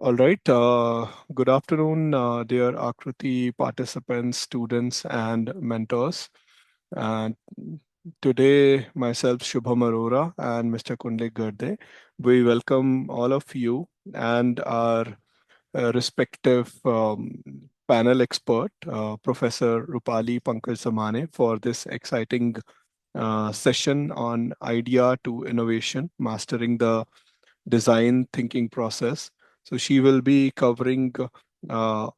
All right. Good afternoon, dear Akruti participants, students, and mentors. And today, myself, Shubham Arora, and Mr. Kunle Garde, we welcome all of you and our respective panel expert, Professor Rupali Pankaj Samane, for this exciting session on idea to innovation, mastering the design thinking process. So she will be covering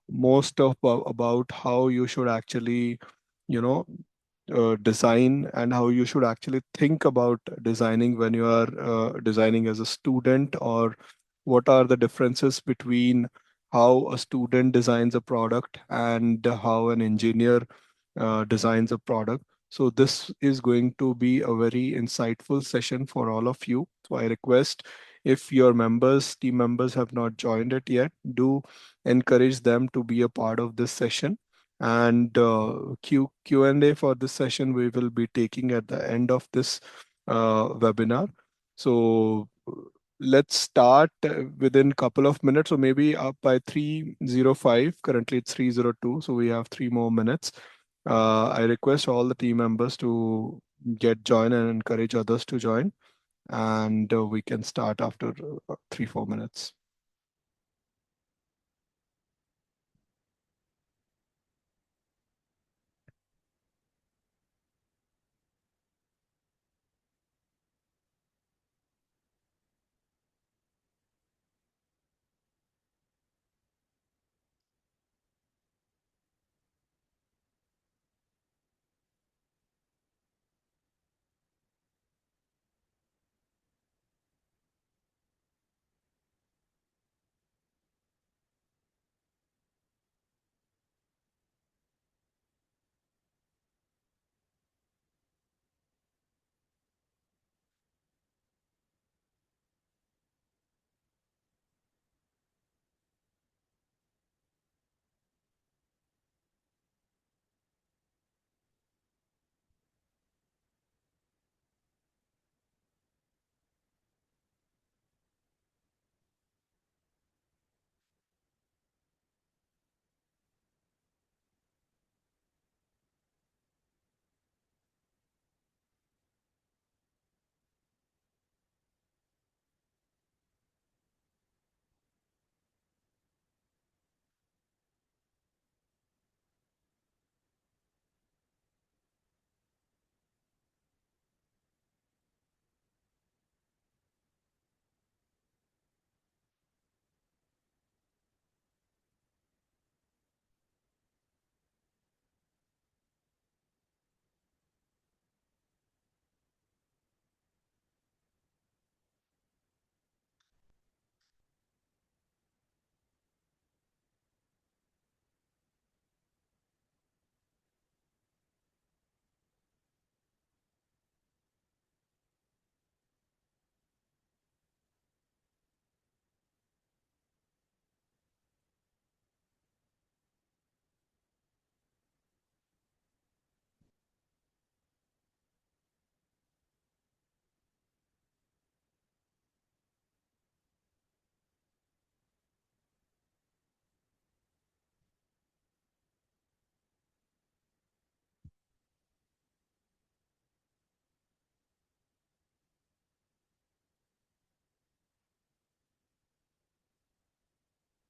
most of about how you should actually, you know, design and how you should actually think about designing when you are designing as a student, or what are the differences between how a student designs a product and how an engineer designs a product. So this is going to be a very insightful session for all of you. So I request, if your team members have not joined it yet, do encourage them to be a part of this session. And Q&A for this session we will be taking at the end of this webinar. So let's start within couple of minutes, or maybe up by 3:05. Currently it's 3:02, so we have 3 more minutes. I request all the team members to get join and encourage others to join, and we can start after 3 4 minutes.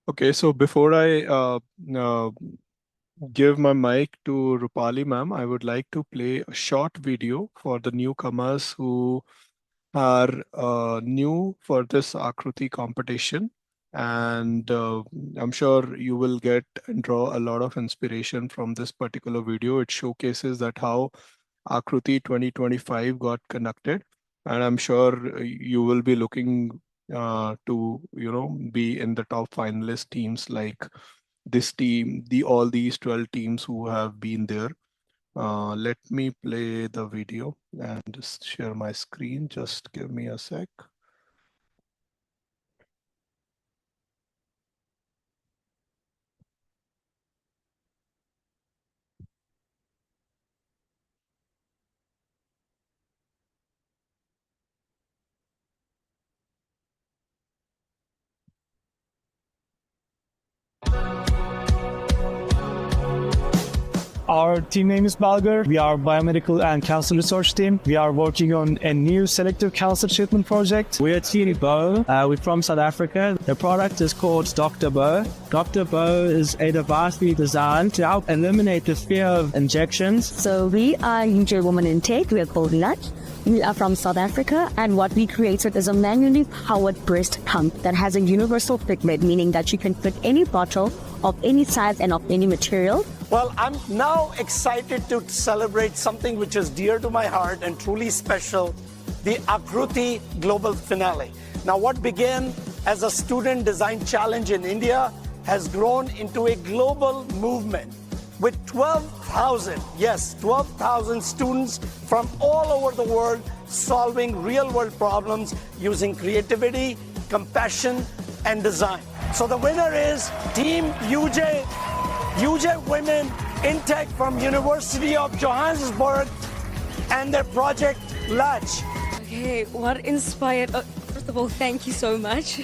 Okay, so before I uh, give my mic to Rupali ma'am, I would like to play a short video for the newcomers who are new for this Akruti competition. And I'm sure you will get and draw a lot of inspiration from this particular video. It showcases that how Akruti 2025 got conducted, and I'm sure you will be looking to be in the top finalist teams, like this team, the all these 12 teams who have been there. Let me play the video and just share my screen. Just give me a sec. Our team name is Balgar. We are biomedical and cancer research team. We are working on a new selective cancer treatment project. We are Team Bo. We're from South Africa. The product is called Dr. Bo. Dr. Bo is a device we designed to help eliminate the fear of injections. So we are UJ Woman Intake. We are called Nut. We are from South Africa, and what we created is a manually powered breast pump that has a universal fit lid, meaning that you can fit any bottle of any size and of any material. Well, I'm now excited to celebrate something which is dear to my heart and truly special, the Akruti Global Finale. Now, what began as a student design challenge in India has grown into a global movement with 12,000, yes, 12,000 students from all over the world solving real-world problems using creativity, compassion, and design. So the winner is Team UJ Women Intake from University of Johannesburg and their project Latch. Okay, what inspired... first of all, thank you so much.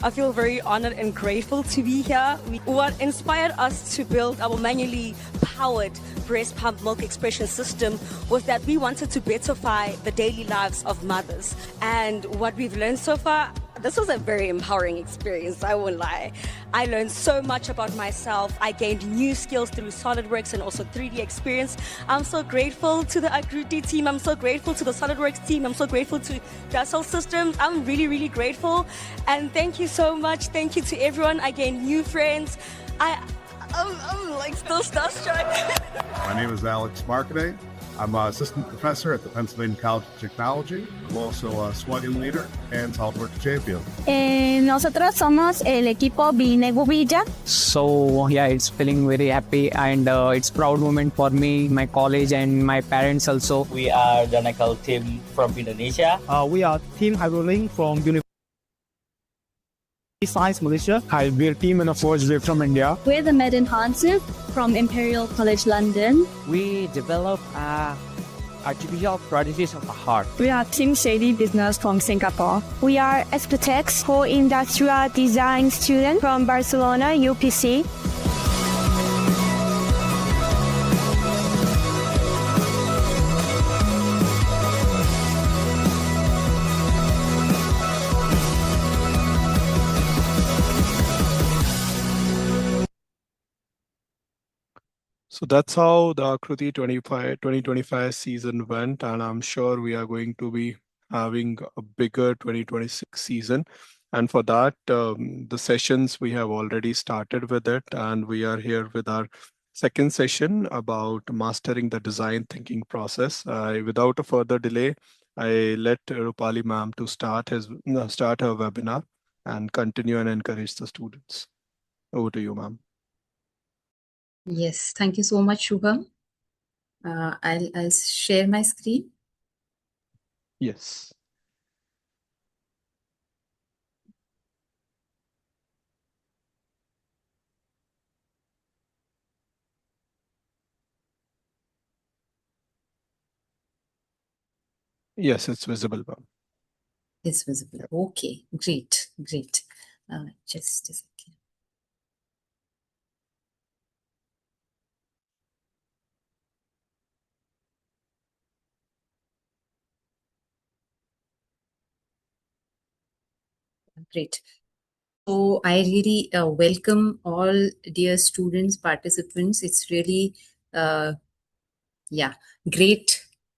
I feel very honored and grateful to be here. What inspired us to build our manually powered breast pump milk expression system was that we wanted to betterfy the daily lives of mothers. And what we've learned so far, this was a very empowering experience, I won't lie. I learned so much about myself. I gained new skills through SolidWorks and also 3D experience. I'm so grateful to the Akruti team. I'm so grateful to the SolidWorks team. I'm so grateful to Dassault Systems. I'm really, really grateful. And thank you so much. Thank you to everyone. I gained new friends. I'm like still starstruck. My name is Alex Marcaday. I'm an assistant professor at the Pennsylvania College of Technology. I'm also a swagger leader and SolidWorks champion. Nosotros somos el equipo Binego Villa. So yeah, it's feeling very happy and it's proud moment for me, my college and my parents also. We are the Nickel team from Indonesia. We are Team Hydrolink from University Science Malaysia. Hi, we're Team and of course we're from India. We're the Med Enhancer from Imperial College London. We develop artificial prosthesis of the heart. We are Team Shady Business from Singapore. We are Espetex, co-industrial design student from Barcelona, UPC. So that's how the Akruti 2025 season went, and I'm sure we are going to be having a bigger 2026 season. And for that, the sessions we have already started with it, and we are here with our second session about mastering the design thinking process. Without a further delay, I let Rupali ma'am to start her webinar and continue and encourage the students. Over to you, ma'am. Yes, thank you so much, Shubham. I'll share my screen. Yes. Yes, it's visible, ma'am. It's visible. Okay, great. Just a second. Great. So I really welcome all dear students, participants. It's really, great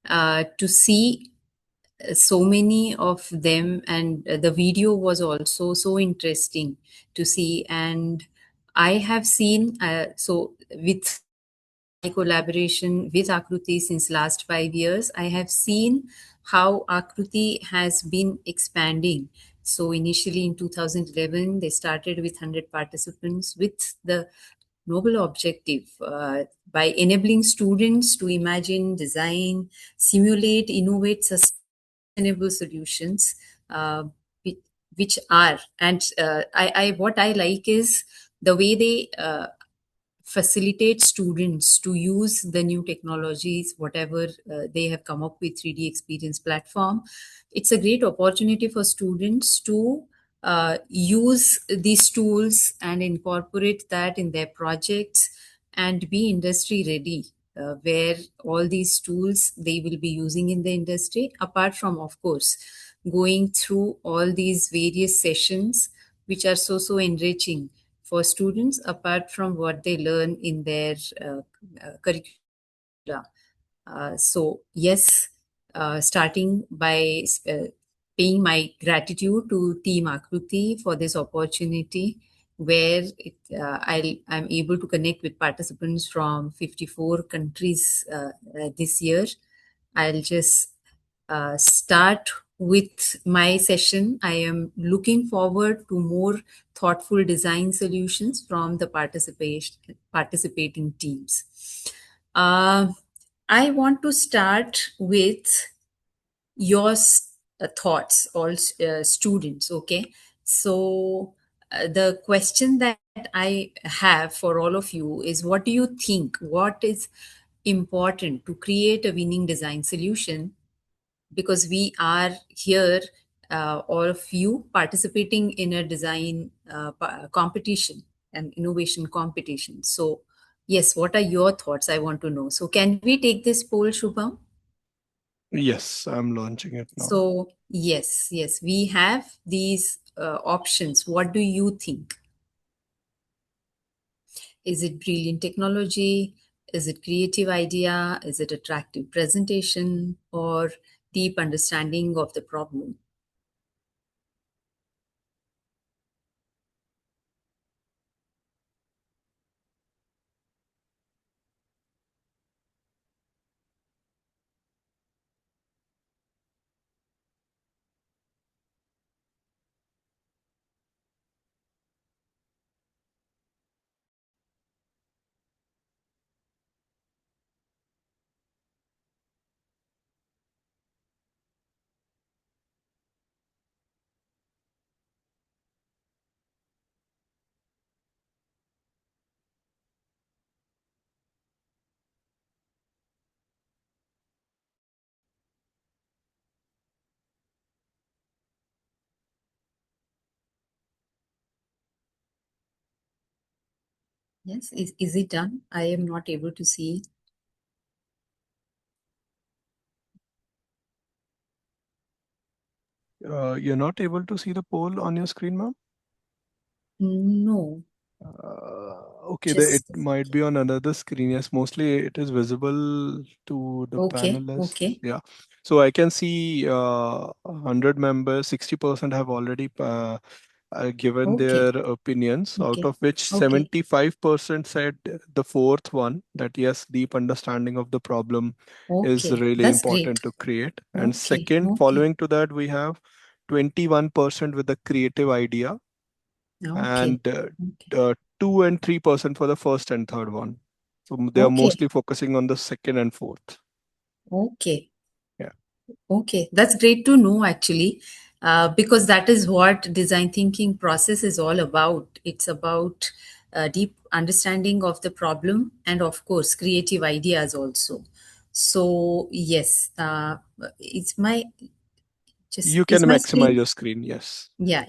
to see so many of them, and the video was also so interesting to see. And I have seen, so with my collaboration with Akruti since last 5 years, I have seen how Akruti has been expanding. So initially in 2011, they started with 100 participants with the noble objective by enabling students to imagine, design, simulate, innovate sustainable solutions, which are, and what I like is the way they facilitate students to use the new technologies, whatever they have come up with 3D experience platform. It's a great opportunity for students to use these tools and incorporate that in their projects and be industry ready where all these tools they will be using in the industry, apart from, of course, going through all these various sessions which are so enriching for students apart from what they learn in their curricula. So yes, starting by paying my gratitude to Team Akruti for this opportunity where I'm able to connect with participants from 54 countries this year. I'll just start with my session. I am looking forward to more thoughtful design solutions from the participating teams. I want to start with your thoughts, all students. Okay, so the question that I have for all of you is, what do you think? What is important to create a winning design solution? Because we are here, all of you participating in a design competition, an innovation competition. So yes, what are your thoughts? I want to know. So can we take this poll, Shubham? Yes, I'm launching it now. So yes, we have these options. What do you think? Is it brilliant technology? Is it creative idea? Is it attractive presentation or deep understanding of the problem? Yes, is it done? I am not able to see. You're not able to see the poll on your screen, ma'am? No. Okay, it Just might be on another screen. Yes, mostly it is visible to the okay. panelists. Yeah. So I can see 100 members, 60% have already given their opinions, out of which 75% said the fourth one, that yes, deep understanding of the problem is really That's great. important to create. And second, following to that, we have 21% with a creative idea, and 2 and 3% for the first and third one. So they are mostly focusing on the second and fourth. Okay. Yeah. Okay, that's great to know actually, because that is what design thinking process is all about. It's about deep understanding of the problem and, of course, creative ideas also. So yes, it's my just You can is my maximize screen. your screen. Yes. Yeah.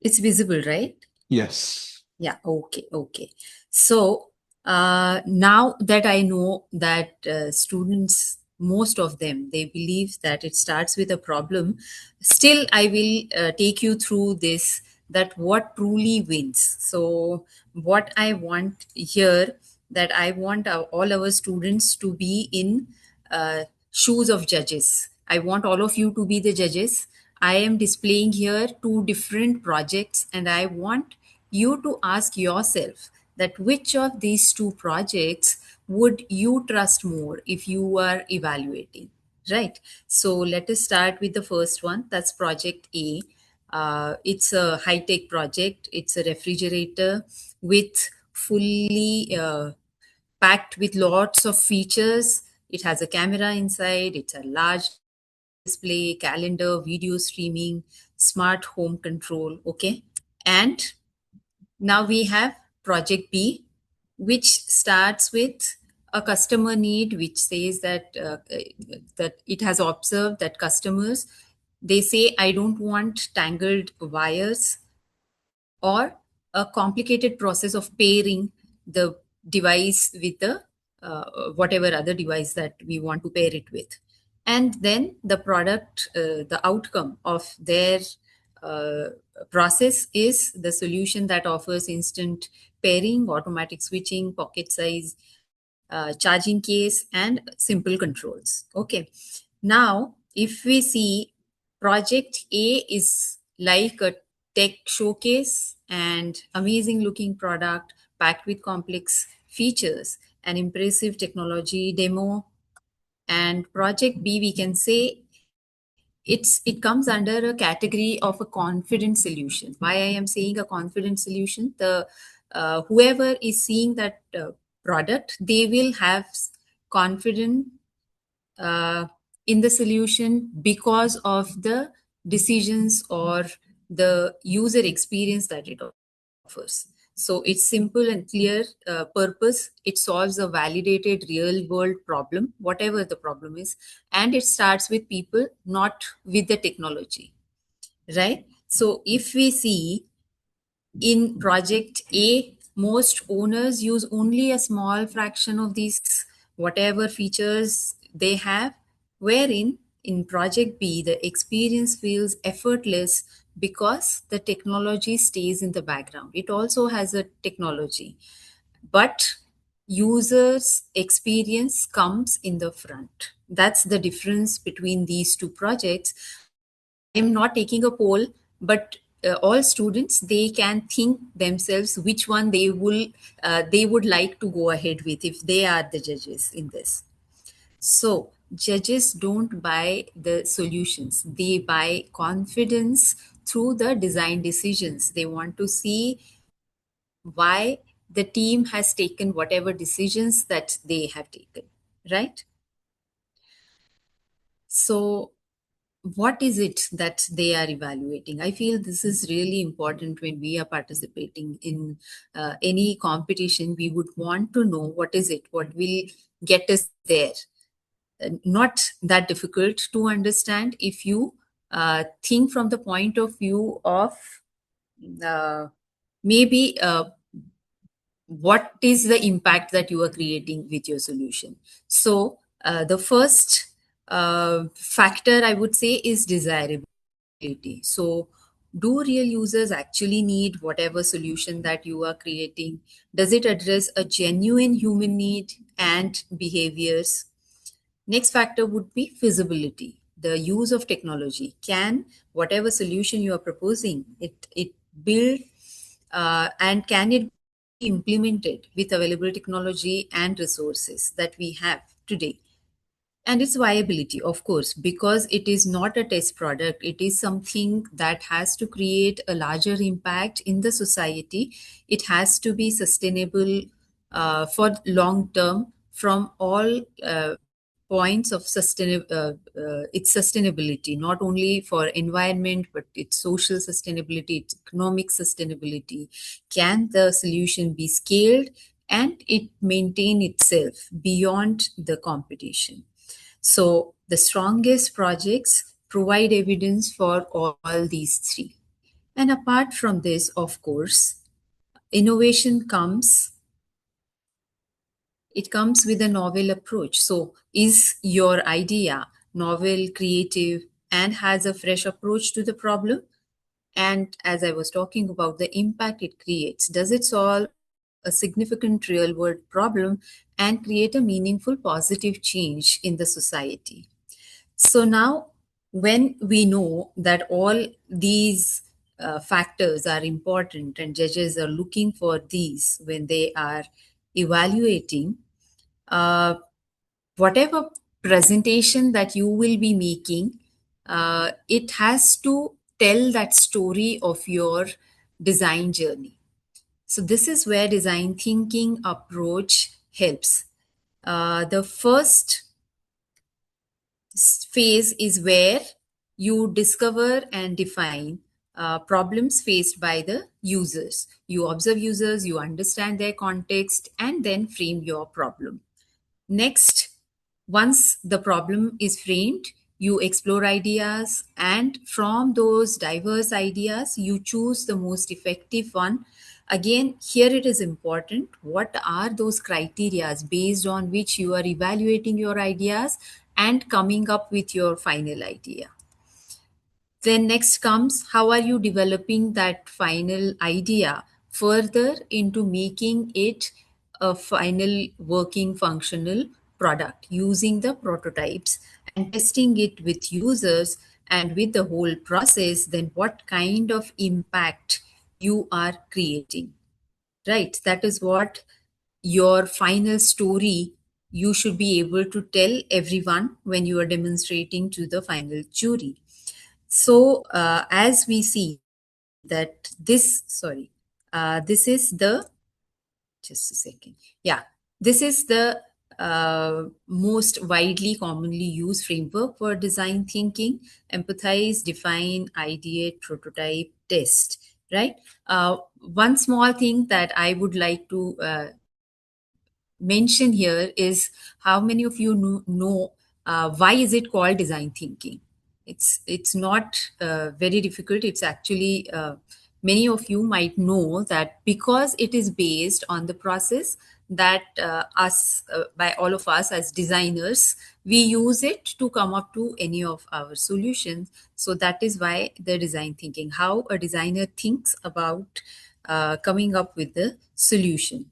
It's visible, right? Yes. Yeah, okay. So now that I know that students, most of them, they believe that it starts with a problem, still I will take you through this, that what truly wins. So what I want here, that I want all our students to be in shoes of judges. I want all of you to be the judges. I am displaying here two different projects, and I want you to ask yourself that which of these two projects would you trust more if you are evaluating, right? So let us start with the first one. That's project A. It's a high-tech project. It's a refrigerator with fully packed with lots of features. It has a camera inside. It's a large display, calendar, video streaming, smart home control. Okay. And now we have project B, which starts with a customer need, which says that that it has observed that customers, they say, I don't want tangled wires or a complicated process of pairing the device with the whatever other device that we want to pair it with. And then the product, the outcome of their uh, process is the solution that offers instant pairing, automatic switching, pocket size, charging case, and simple controls. Okay. Now, if we see Project A is like a tech showcase and amazing looking product packed with complex features, an impressive technology demo. And Project B, we can say it comes under a category of a confident solution. Why I am saying a confident solution? The whoever is seeing that product, they will have confidence in the solution because of the decisions or the user experience that it offers. So it's simple and clear purpose. It solves a validated real world problem, whatever the problem is, and it starts with people, not with the technology, right? So if we see in Project A, most owners use only a small fraction of these whatever features they have, wherein in Project B, the experience feels effortless because the technology stays in the background. It also has a technology, but users experience comes in the front. That's the difference between these two projects. I'm not taking a poll, but all students, they can think themselves which one they would like to go ahead with if they are the judges in this. So judges don't buy the solutions, they buy confidence through the design decisions. They want to see why the team has taken whatever decisions that they have taken, right? So what is it that they are evaluating? I feel this is really important when we are participating in any competition. We would want to know what is it, what will get us there. Not that difficult to understand if you think from the point of view of maybe what is the impact that you are creating with your solution. So the first factor I would say is desirability. So do real users actually need whatever solution that you are creating? Does it address a genuine human need and behaviors? Next factor would be feasibility, the use of technology. Can whatever solution you are proposing, it build and can it be implemented with available technology and resources that we have today? And its viability, of course, because it is not a test product, it is something that has to create a larger impact in the society. It has to be sustainable for long term from all points of its sustainability, not only for environment, but its social sustainability, its economic sustainability. Can the solution be scaled and it maintain itself beyond the competition? So the strongest projects provide evidence for all these three. And apart from this, of course, innovation comes. It comes with a novel approach. So is your idea novel, creative, and has a fresh approach to the problem? And as I was talking about the impact it creates, does it solve a significant real world problem and create a meaningful positive change in the society? So now, when we know that all these factors are important and judges are looking for these when they are evaluating, whatever presentation that you will be making, it has to tell that story of your design journey. So this is where design thinking approach helps. The first phase is where you discover and define problems faced by the users. You observe users, you understand their context, and then frame your problem. Next, once the problem is framed, you explore ideas, and from those diverse ideas, you choose the most effective one. Again, here it is important, what are those criteria based on which you are evaluating your ideas and coming up with your final idea. Then next comes, how are you developing that final idea further into making it a final working functional product using the prototypes and testing it with users and with the whole process. Then what kind of impact you are creating, right? That is what your final story you should be able to tell everyone when you are demonstrating to the final jury. So as we see that this is the, just a second. Yeah, this is the most widely commonly used framework for design thinking: empathize, define, ideate, prototype, test, right? One small thing that I would like to mention here is, how many of you know why is it called design thinking? It's not very difficult. It's actually many of you might know that because it is based on the process that by all of us as designers, we use it to come up to any of our solutions. So that is why the design thinking, how a designer thinks about coming up with the solution.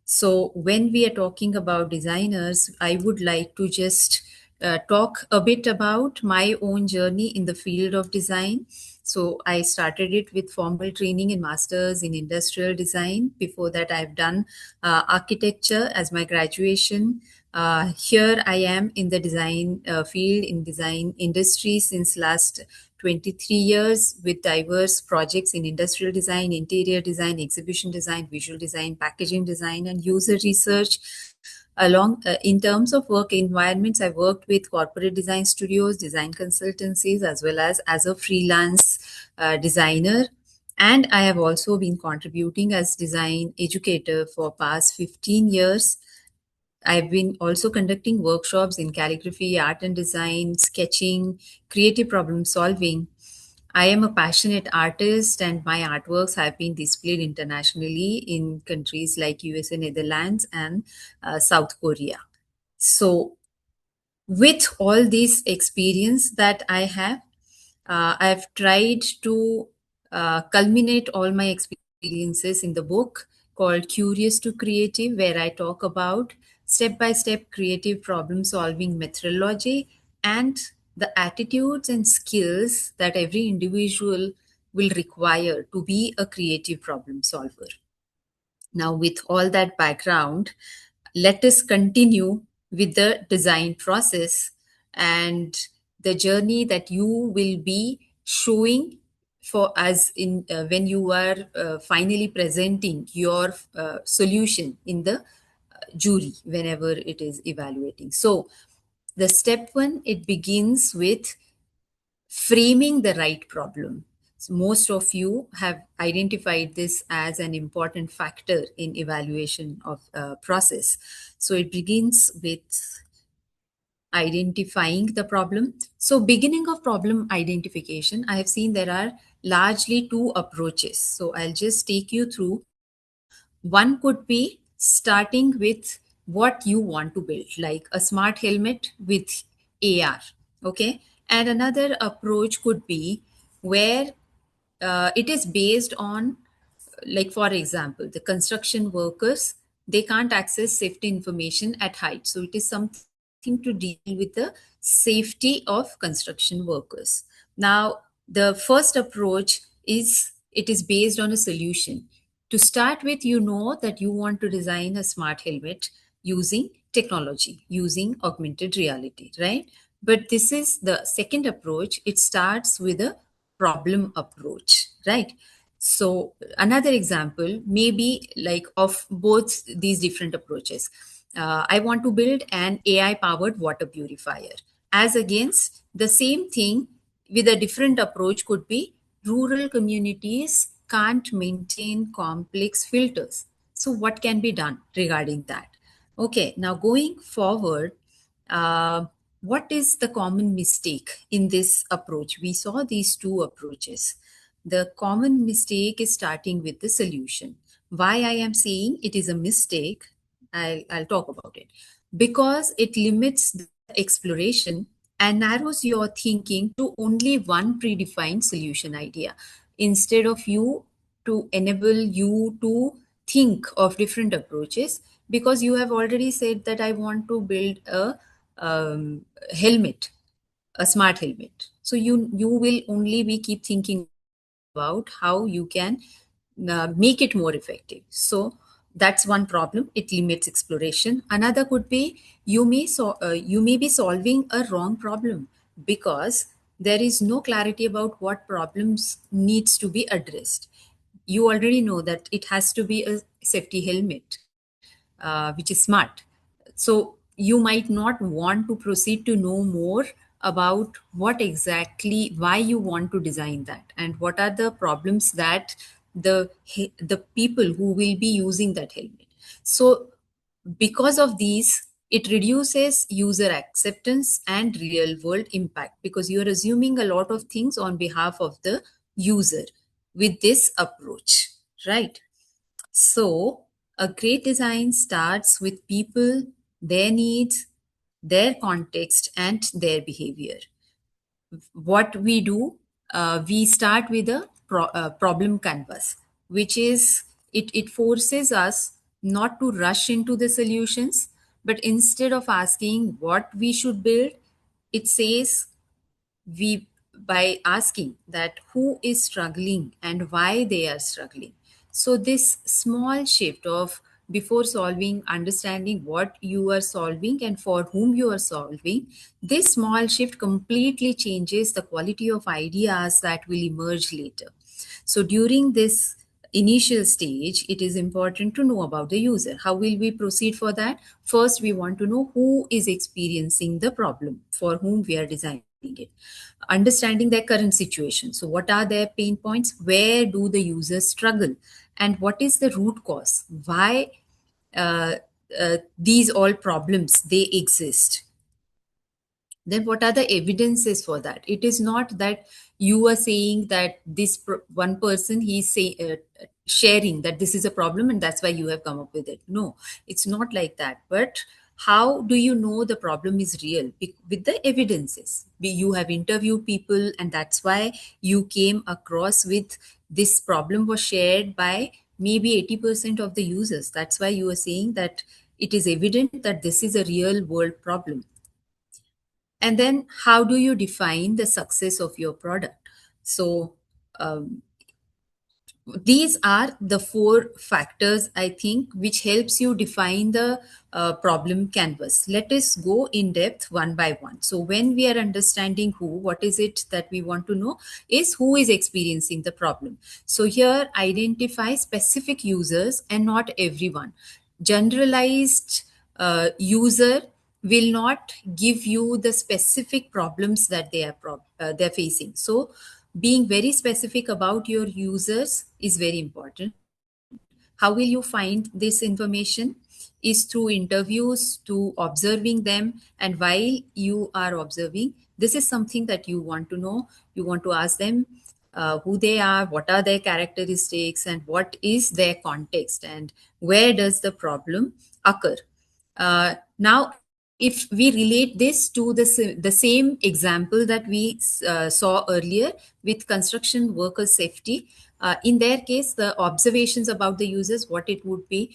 So when we are talking about designers, I would like to just talk a bit about my own journey in the field of design. So I started it with formal training and masters in industrial design. Before that, I've done architecture as my graduation. Here I am in the design field, in design industry since last 23 years, with diverse projects in industrial design, interior design, exhibition design, visual design, packaging design, and user research. Along in terms of work environments, I worked with corporate design studios, design consultancies, as well as a freelance designer. And I have also been contributing as design educator for past 15 years. I've been also conducting workshops in calligraphy, art and design, sketching, creative problem solving. I am a passionate artist, and my artworks have been displayed internationally in countries like USA, Netherlands, and South Korea. So, with all this experience that I have, I've tried to culminate all my experiences in the book called Curious to Creative, where I talk about step by step creative problem solving methodology and the attitudes and skills that every individual will require to be a creative problem solver. Now, with all that background, let us continue with the design process and the journey that you will be showing for us in when you are finally presenting your solution in the jury whenever it is evaluating. So the step one, it begins with framing the right problem. So most of you have identified this as an important factor in evaluation of process. So it begins with identifying the problem. So beginning of problem identification, I have seen there are largely two approaches. So I'll just take you through. One could be starting with what you want to build, like a smart helmet with AR. Okay. And another approach could be where it is based on, like, for example, the construction workers, they can't access safety information at height. So it is something to deal with the safety of construction workers. Now, the first approach is, it is based on a solution. To start with, you know that you want to design a smart helmet using technology, using augmented reality, right? But this is the second approach. It starts with a problem approach, right? So another example may be like of both these different approaches. I want to build an AI powered water purifier, as against the same thing with a different approach could be rural communities can't maintain complex filters. So what can be done regarding that? Okay, now going forward, what is the common mistake in this approach? We saw these two approaches. The common mistake is starting with the solution. Why I am saying it is a mistake, I'll talk about it. Because it limits the exploration and narrows your thinking to only one predefined solution idea, instead of you to enable you to think of different approaches, because you have already said that I want to build a helmet, a smart helmet. So you will only be keep thinking about how you can make it more effective. So that's one problem. It limits exploration. Another could be you may be solving a wrong problem because there is no clarity about what problems needs to be addressed. You already know that it has to be a safety helmet, which is smart. So you might not want to proceed to know more about what exactly why you want to design that and what are the problems that the people who will be using that helmet. So because of these, it reduces user acceptance and real world impact, because you are assuming a lot of things on behalf of the user with this approach, right? So, a great design starts with people, their needs, their context, and their behavior. What we do, we start with a problem canvas, which is it forces us not to rush into the solutions, but instead of asking what we should build, it says we by asking that who is struggling and why they are struggling. So this small shift of before solving, understanding what you are solving and for whom you are solving, this small shift completely changes the quality of ideas that will emerge later. So during this initial stage, it is important to know about the user. How will we proceed for that? First, we want to know who is experiencing the problem, for whom we are designing it. Understanding their current situation. So, what are their pain points? Where do the users struggle? And what is the root cause? Why these all problems they exist? Then what are the evidences for that? It is not that you are saying that one person he's sharing that this is a problem and that's why you have come up with it. No, it's not like that. But how do you know the problem is real? With the evidences. You have interviewed people and that's why you came across with this problem was shared by maybe 80% of the users. That's why you are saying that it is evident that this is a real world problem. And then how do you define the success of your product? So these are the four factors, I think, which helps you define the problem canvas. Let us go in depth one by one. So when we are understanding who, what is it that we want to know is who is experiencing the problem. So here identify specific users and not everyone. Generalized user will not give you the specific problems that they're facing. So being very specific about your users is very important. How will you find this information? Is through interviews, to observing them, and while you are observing, this is something that you want to know. You want to ask them who they are, what are their characteristics, and what is their context, and where does the problem occur. Now, if we relate this to the same example that we saw earlier with construction worker safety, in their case, the observations about the users, what it would be,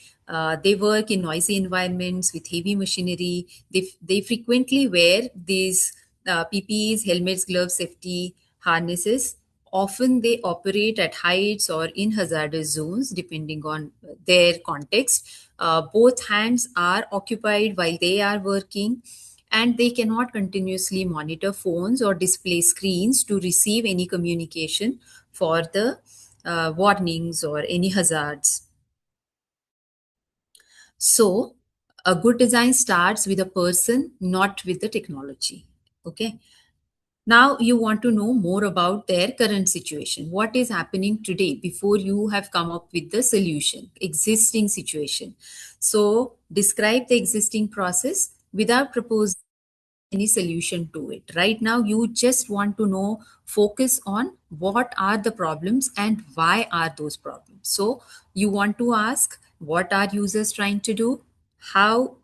they work in noisy environments with heavy machinery. They frequently wear these PPEs, helmets, gloves, safety harnesses. Often they operate at heights or in hazardous zones, depending on their context. Both hands are occupied while they are working, and they cannot continuously monitor phones or display screens to receive any communication for the warnings or any hazards. So, a good design starts with a person, not with the technology. Okay. Now you want to know more about their current situation. What is happening today before you have come up with the solution, existing situation. So describe the existing process without proposing any solution to it. Right now, you just want to know, focus on what are the problems and why are those problems. So you want to ask, what are users trying to do? How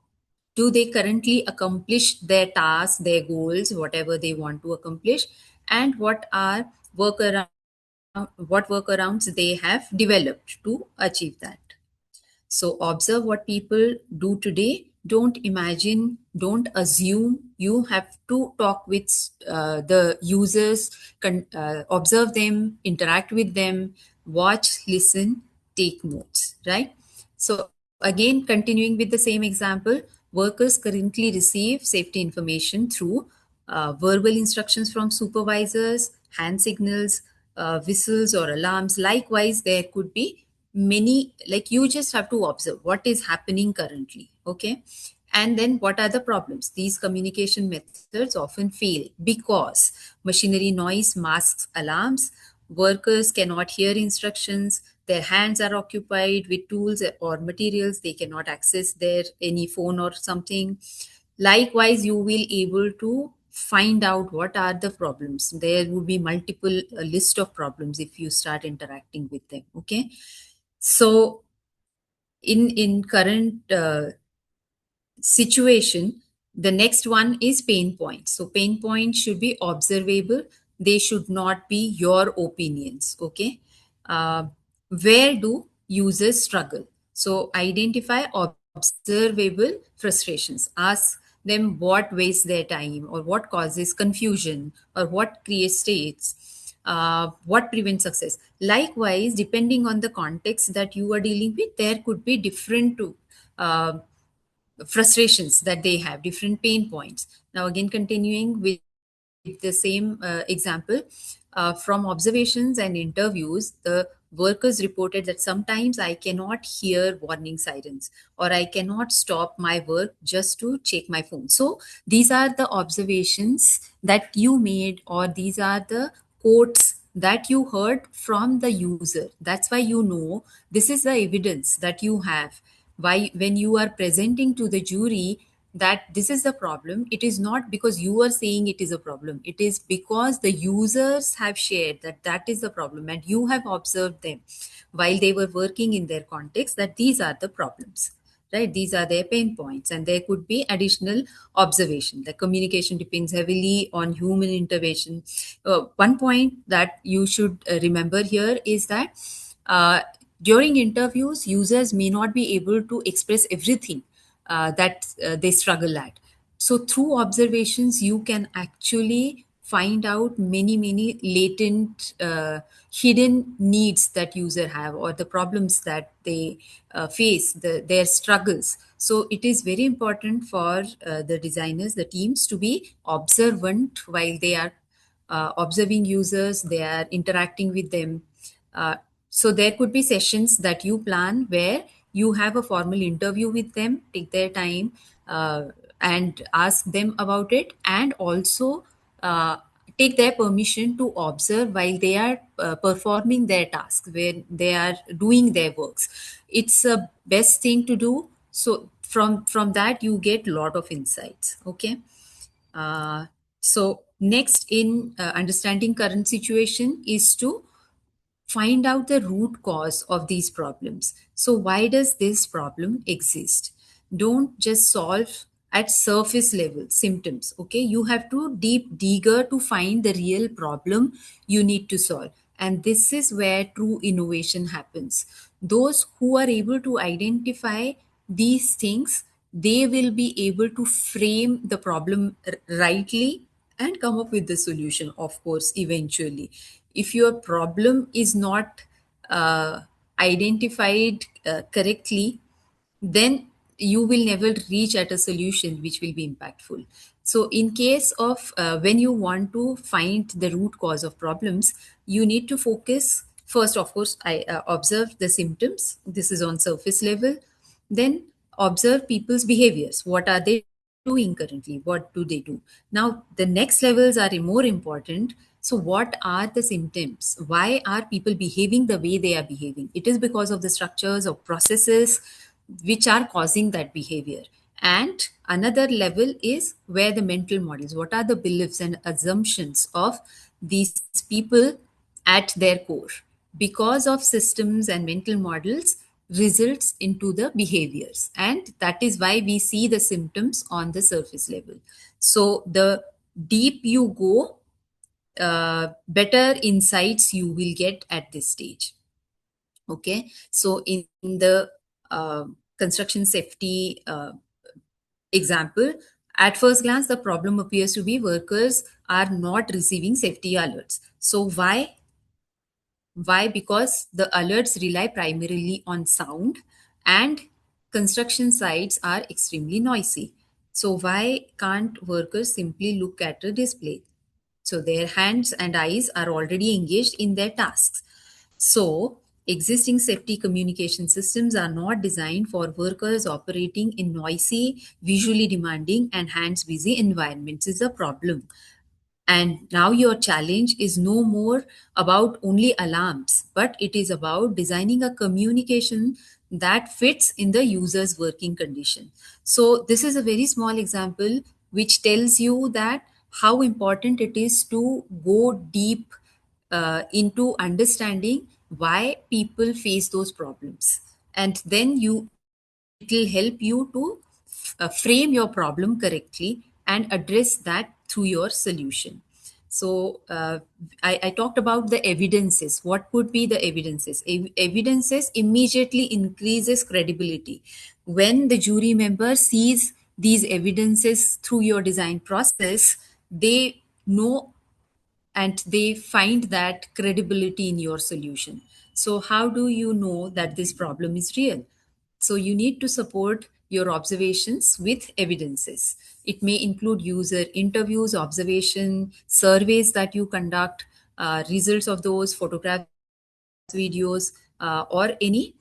do they currently accomplish their tasks, their goals, whatever they want to accomplish, and what are workarounds, what workarounds they have developed to achieve that. So observe what people do today. Don't imagine, don't assume. You have to talk with the users, observe them, interact with them, watch, listen, take notes, right? So again, continuing with the same example, workers currently receive safety information through verbal instructions from supervisors, hand signals, whistles or alarms. Likewise, there could be many, like you just have to observe what is happening currently, okay? And then what are the problems? These communication methods often fail because machinery noise masks alarms, workers cannot hear instructions, their hands are occupied with tools or materials, they cannot access their any phone or something. Likewise, you will able to find out what are the problems. There will be multiple list of problems if you start interacting with them, okay? So in current situation, the next one is pain points. So pain points should be observable. They should not be your opinions, okay? Where do users struggle? So identify observable frustrations. Ask them what wastes their time or what causes confusion or what creates states, what prevents success. Likewise, depending on the context that you are dealing with, there could be different uh, frustrations that they have, different pain points. Now, again, continuing with the same example, from observations and interviews, the workers reported that sometimes I cannot hear warning sirens or I cannot stop my work just to check my phone. So these are the observations that you made, or these are the quotes that you heard from the user. That's why you know this is the evidence that you have. Why, when you are presenting to the jury that this is the problem, it is not because you are saying it is a problem, it is because the users have shared that that is the problem and you have observed them while they were working in their context, that these are the problems, right? These are their pain points, and there could be additional observation. The communication depends heavily on human intervention. One point that you should remember here is that during interviews, users may not be able to express everything that they struggle at. So through observations, you can actually find out many latent hidden needs that user have, or the problems that they face, their struggles. So it is very important for the designers, the teams, to be observant while they are observing users, they are interacting with them. So there could be sessions that you plan where you have a formal interview with them, take their time and ask them about it, and also take their permission to observe while they are performing their tasks, where they are doing their works. It's a best thing to do. So from that you get a lot of insights, okay? So next in understanding current situation is to find out the root cause of these problems. So why does this problem exist? Don't just solve at surface level symptoms, okay? You have to deep digger to find the real problem you need to solve. And this is where true innovation happens. Those who are able to identify these things, they will be able to frame the problem rightly and come up with the solution, of course, eventually. If your problem is not identified correctly, then you will never reach at a solution which will be impactful. So in case of when you want to find the root cause of problems, you need to focus first, of course, I observe the symptoms. This is on surface level. Then observe people's behaviors. What are they doing currently? What do they do? Now the next levels are more important. So what are the symptoms? Why are people behaving the way they are behaving? It is because of the structures or processes which are causing that behavior. And another level is where the mental models, what are the beliefs and assumptions of these people at their core. Because of systems and mental models results into the behaviors. And that is why we see the symptoms on the surface level. So the deep you go, better insights you will get at this stage. Okay, so in the construction safety example, at first glance, the problem appears to be workers are not receiving safety alerts. So why? Why? Because the alerts rely primarily on sound, and construction sites are extremely noisy. So why can't workers simply look at a display? So their hands and eyes are already engaged in their tasks. So existing safety communication systems are not designed for workers operating in noisy, visually demanding, and hands busy environments. Is a problem. And now your challenge is no more about only alarms, but it is about designing a communication that fits in the user's working condition. So this is a very small example which tells you that how important it is to go deep into understanding why people face those problems. And then it will help you to frame your problem correctly and address that through your solution. So I talked about the evidences. What could be the evidences? Evidences immediately increases credibility. When the jury member sees these evidences through your design process, they know and they find that credibility in your solution. So how do you know that this problem is real? So you need to support your observations with evidences. It may include user interviews, observation, surveys that you conduct, results of those, photographs, videos, or any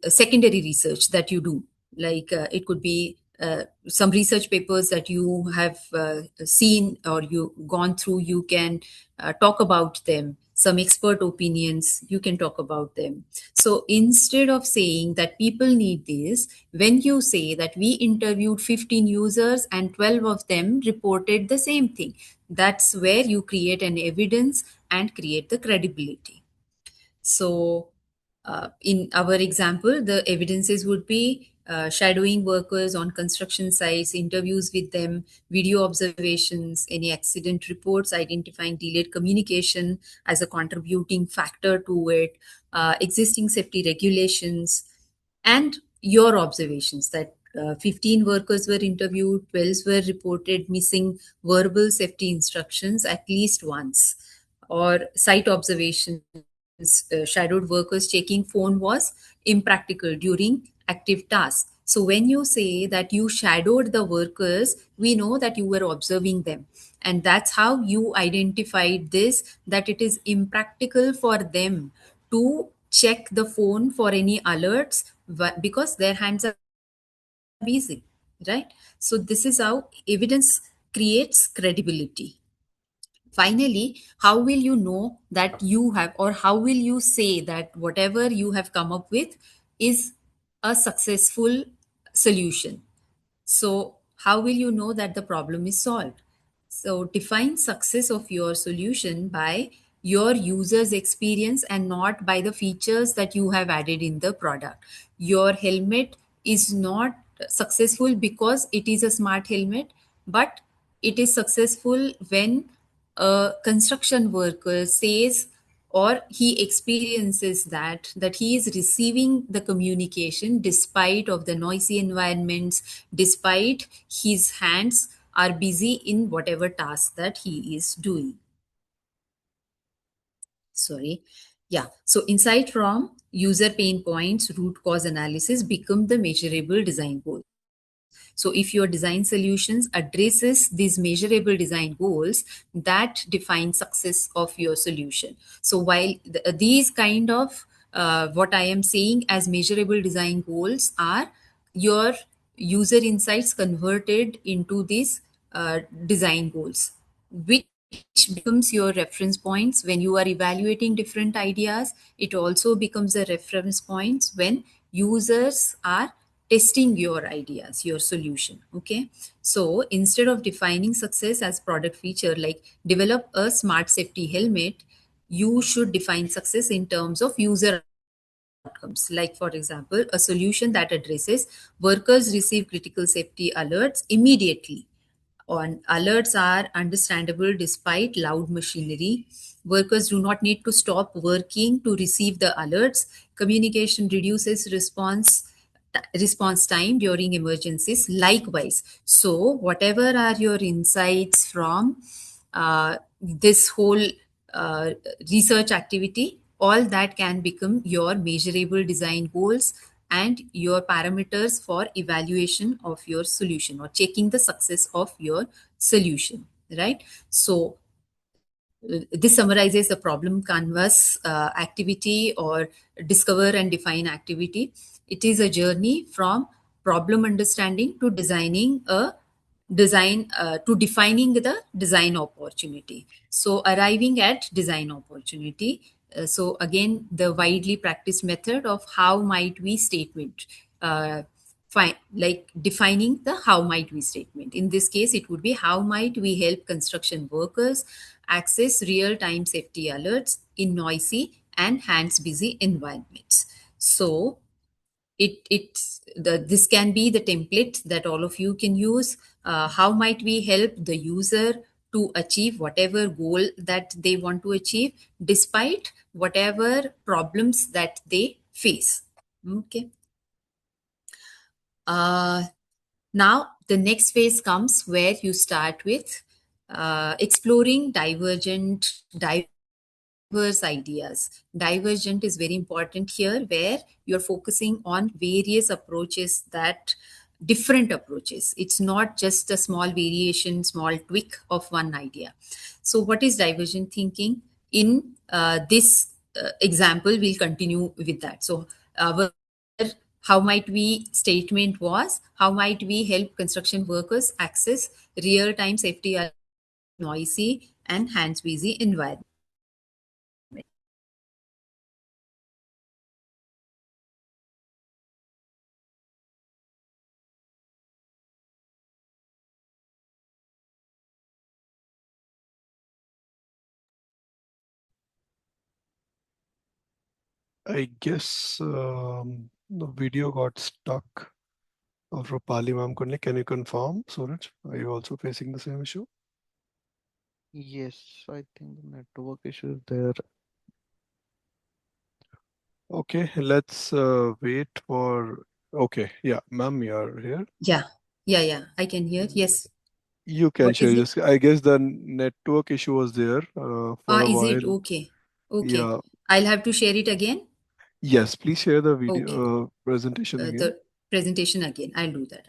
secondary research that you do. Like it could be some research papers that you have seen or you gone through. You can talk about them. Some expert opinions, you can talk about them. So instead of saying that people need this, when you say that we interviewed 15 users and 12 of them reported the same thing, that's where you create an evidence and create the credibility. So, in our example, the evidences would be shadowing workers on construction sites, interviews with them, video observations, any accident reports, identifying delayed communication as a contributing factor to it, existing safety regulations, and your observations that 15 workers were interviewed, 12 were reported missing verbal safety instructions at least once, or site observations, shadowed workers checking phone was impractical during active tasks. So when you say that you shadowed the workers, we know that you were observing them. And that's how you identified this, that it is impractical for them to check the phone for any alerts because their hands are busy, right? So this is how evidence creates credibility. Finally, how will you know that you have, or how will you say that whatever you have come up with is a successful solution? So how will you know that the problem is solved? So define success of your solution by your user's experience and not by the features that you have added in the product. Your helmet is not successful because it is a smart helmet, but it is successful when a construction worker says or he experiences that he is receiving the communication despite of the noisy environments, despite his hands are busy in whatever task that he is doing. Sorry. Yeah. So insight from user pain points, root cause analysis become the measurable design goal. So if your design solutions addresses these measurable design goals, that define success of your solution. So while these kind of what I am saying as measurable design goals are your user insights converted into these design goals, which becomes your reference points when you are evaluating different ideas. It also becomes a reference points when users are testing your ideas, your solution. Okay. So instead of defining success as product feature, like develop a smart safety helmet, you should define success in terms of user outcomes. Like, for example, a solution that addresses workers receive critical safety alerts immediately. On alerts are understandable despite loud machinery. Workers do not need to stop working to receive the alerts. Communication reduces response time during emergencies. Likewise, so whatever are your insights from this whole uh, research activity, all that can become your measurable design goals and your parameters for evaluation of your solution or checking the success of your solution, right? So this summarizes the problem canvas activity or discover and define activity. It is a journey from problem understanding to defining the design opportunity. So arriving at design opportunity. So again, the widely practiced method of how might we statement, like defining the how might we statement. In this case, it would be how might we help construction workers access real-time safety alerts in noisy and hands-busy environments. So this can be the template that all of you can use. How might we help the user to achieve whatever goal that they want to achieve despite whatever problems that they face? Okay. Now the next phase comes where you start with exploring diverse ideas. Divergent is very important here, where you're focusing on various approaches, that different approaches. It's not just a small variation, small tweak of one idea. So what is divergent thinking? In this example, we'll continue with that. So our how might we statement was, how might we help construction workers access real-time safety noisy and hands-busy environment. I guess the video got stuck of Rupali ma'am. Can you confirm, Suraj? Are you also facing the same issue? Yes, I think the network issue is there. Okay, let's wait for. Okay, yeah, ma'am, you're here. Yeah, I can hear. Yes. You can What share is it? your. I guess the network issue was there for a Is it while. okay? Okay. Yeah. I'll have to share it again. Yes, please share the Okay. video presentation again. The presentation again. I'll do that.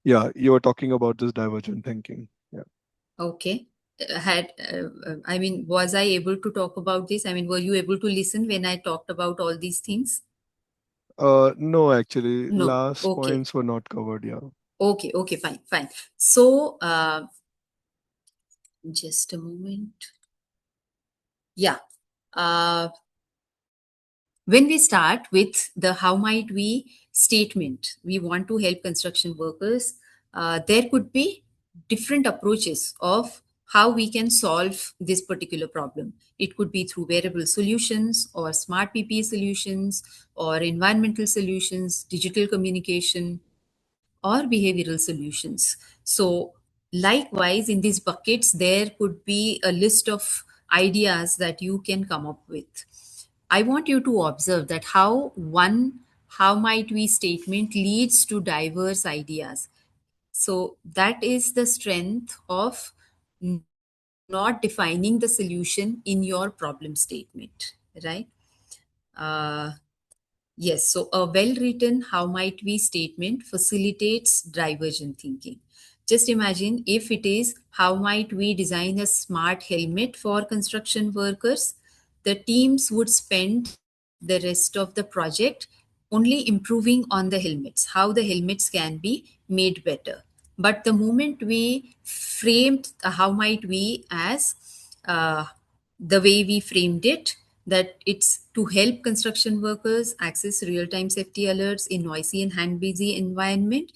Yeah, you were talking about this divergent thinking. Yeah. Okay. Was I able to talk about this? I mean, were you able to listen when I talked about all these things? No, actually, No. last Okay. points were not covered. Yeah. Okay, fine. So, just a moment. Yeah. Uh, when we start with the how might we statement, we want to help construction workers. There could be different approaches of how we can solve this particular problem. It could be through wearable solutions or smart PPE solutions or environmental solutions, digital communication, or behavioral solutions. So, likewise, in these buckets, there could be a list of ideas that you can come up with. I want you to observe that how might we statement leads to diverse ideas. So, that is the strength of not defining the solution in your problem statement, right? Uh, Yes, so a well written how might we statement facilitates divergent thinking. Just imagine if it is how might we design a smart helmet for construction workers, the teams would spend the rest of the project only improving on the helmets, how the helmets can be made better. But the moment we framed how might we as the way we framed it, that it's to help construction workers access real-time safety alerts in noisy and hand-busy environment,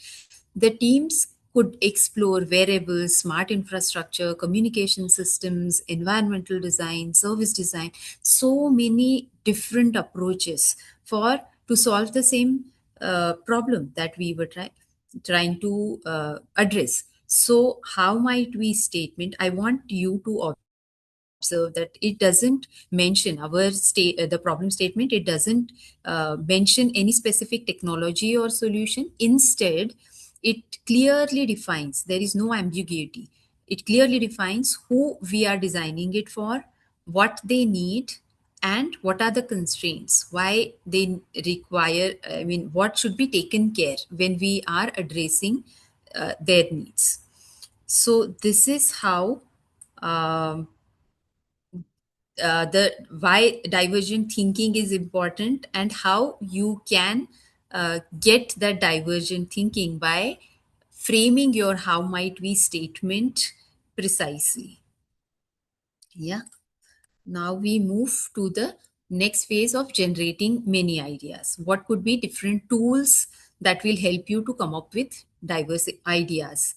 the teams could explore wearables, smart infrastructure, communication systems, environmental design, service design, so many different approaches for to solve the same problem that we were trying to address. So, how might we statement? I want you to observe that it doesn't mention the problem statement. It doesn't mention any specific technology or solution. Instead, it clearly defines. There is no ambiguity. It clearly defines who we are designing it for, what they need, and what are the constraints, why they require, I mean, what should be taken care when we are addressing their needs. So this is how um, the why divergent thinking is important, and how you can get that divergent thinking by framing your how might we statement precisely. Yeah. Now we move to the next phase of generating many ideas. What could be different tools that will help you to come up with diverse ideas?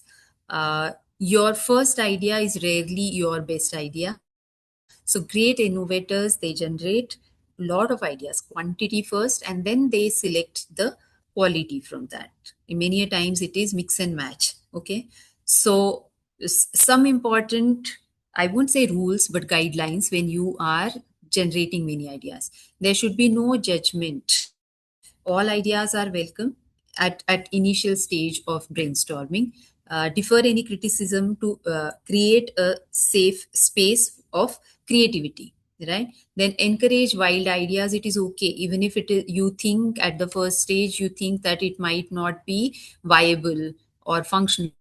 Your first idea is rarely your best idea. So great innovators, they generate a lot of ideas, quantity first, and then they select the quality from that. Many a times it is mix and match. Okay. So some important, I won't say rules, but guidelines when you are generating many ideas. There should be no judgment. All ideas are welcome at initial stage of brainstorming. Defer any criticism to create a safe space of creativity, right? Then encourage wild ideas. It is okay, even if it is, you think at the first stage you think that it might not be viable or functional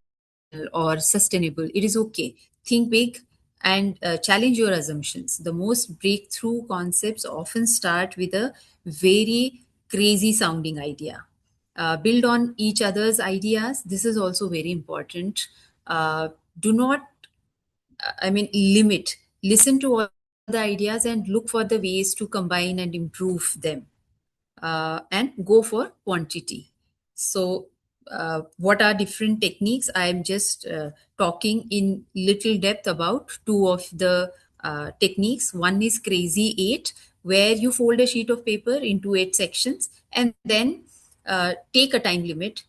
or sustainable. It is okay. Think big and challenge your assumptions. The most breakthrough concepts often start with a very crazy sounding idea. Build on each other's ideas. This is also very important. Do not, I mean, limit. Listen to all the ideas and look for the ways to combine and improve them, and go for quantity. So, what are different techniques? I am just talking in little depth about two of the techniques. One is Crazy Eight, where you fold a sheet of paper into 8 sections and then take a time limit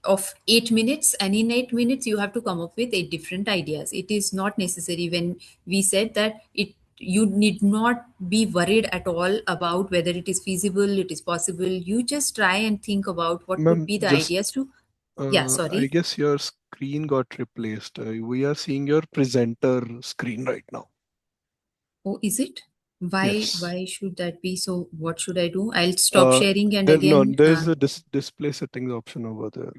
of 8 minutes, and in 8 minutes you have to come up with 8 different ideas. It is not necessary, when we said that it, you need not be worried at all about whether it is feasible, it is possible. You just try and think about what could Ma'am, be the just ideas to, yeah, I sorry. guess your screen got replaced. We are seeing your presenter screen right now. Oh, is it? why Yes. why should that be? So what should I do? I'll stop sharing and No, again there's a display settings option over there.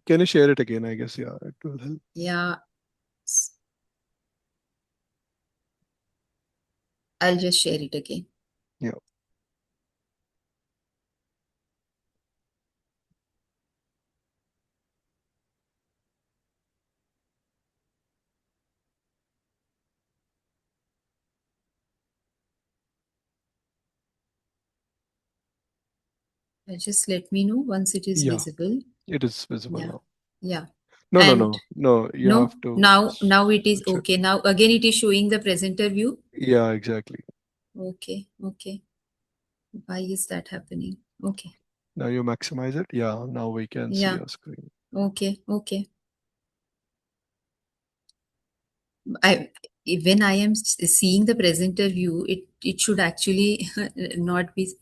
Can you share it again? I guess, yeah, it will help. yeah, I'll just share it again. Yeah. Just let me know once it is Yeah, visible. it is visible Yeah. now. Yeah. No, And no, you no, have to now it is switch it. okay. Now again it is showing the presenter view. Yeah, exactly. Okay. Why is that happening? Okay. Now you maximize it. Yeah, now we can see Yeah. your screen. Okay. I when I am seeing the presenter view, it should actually not be.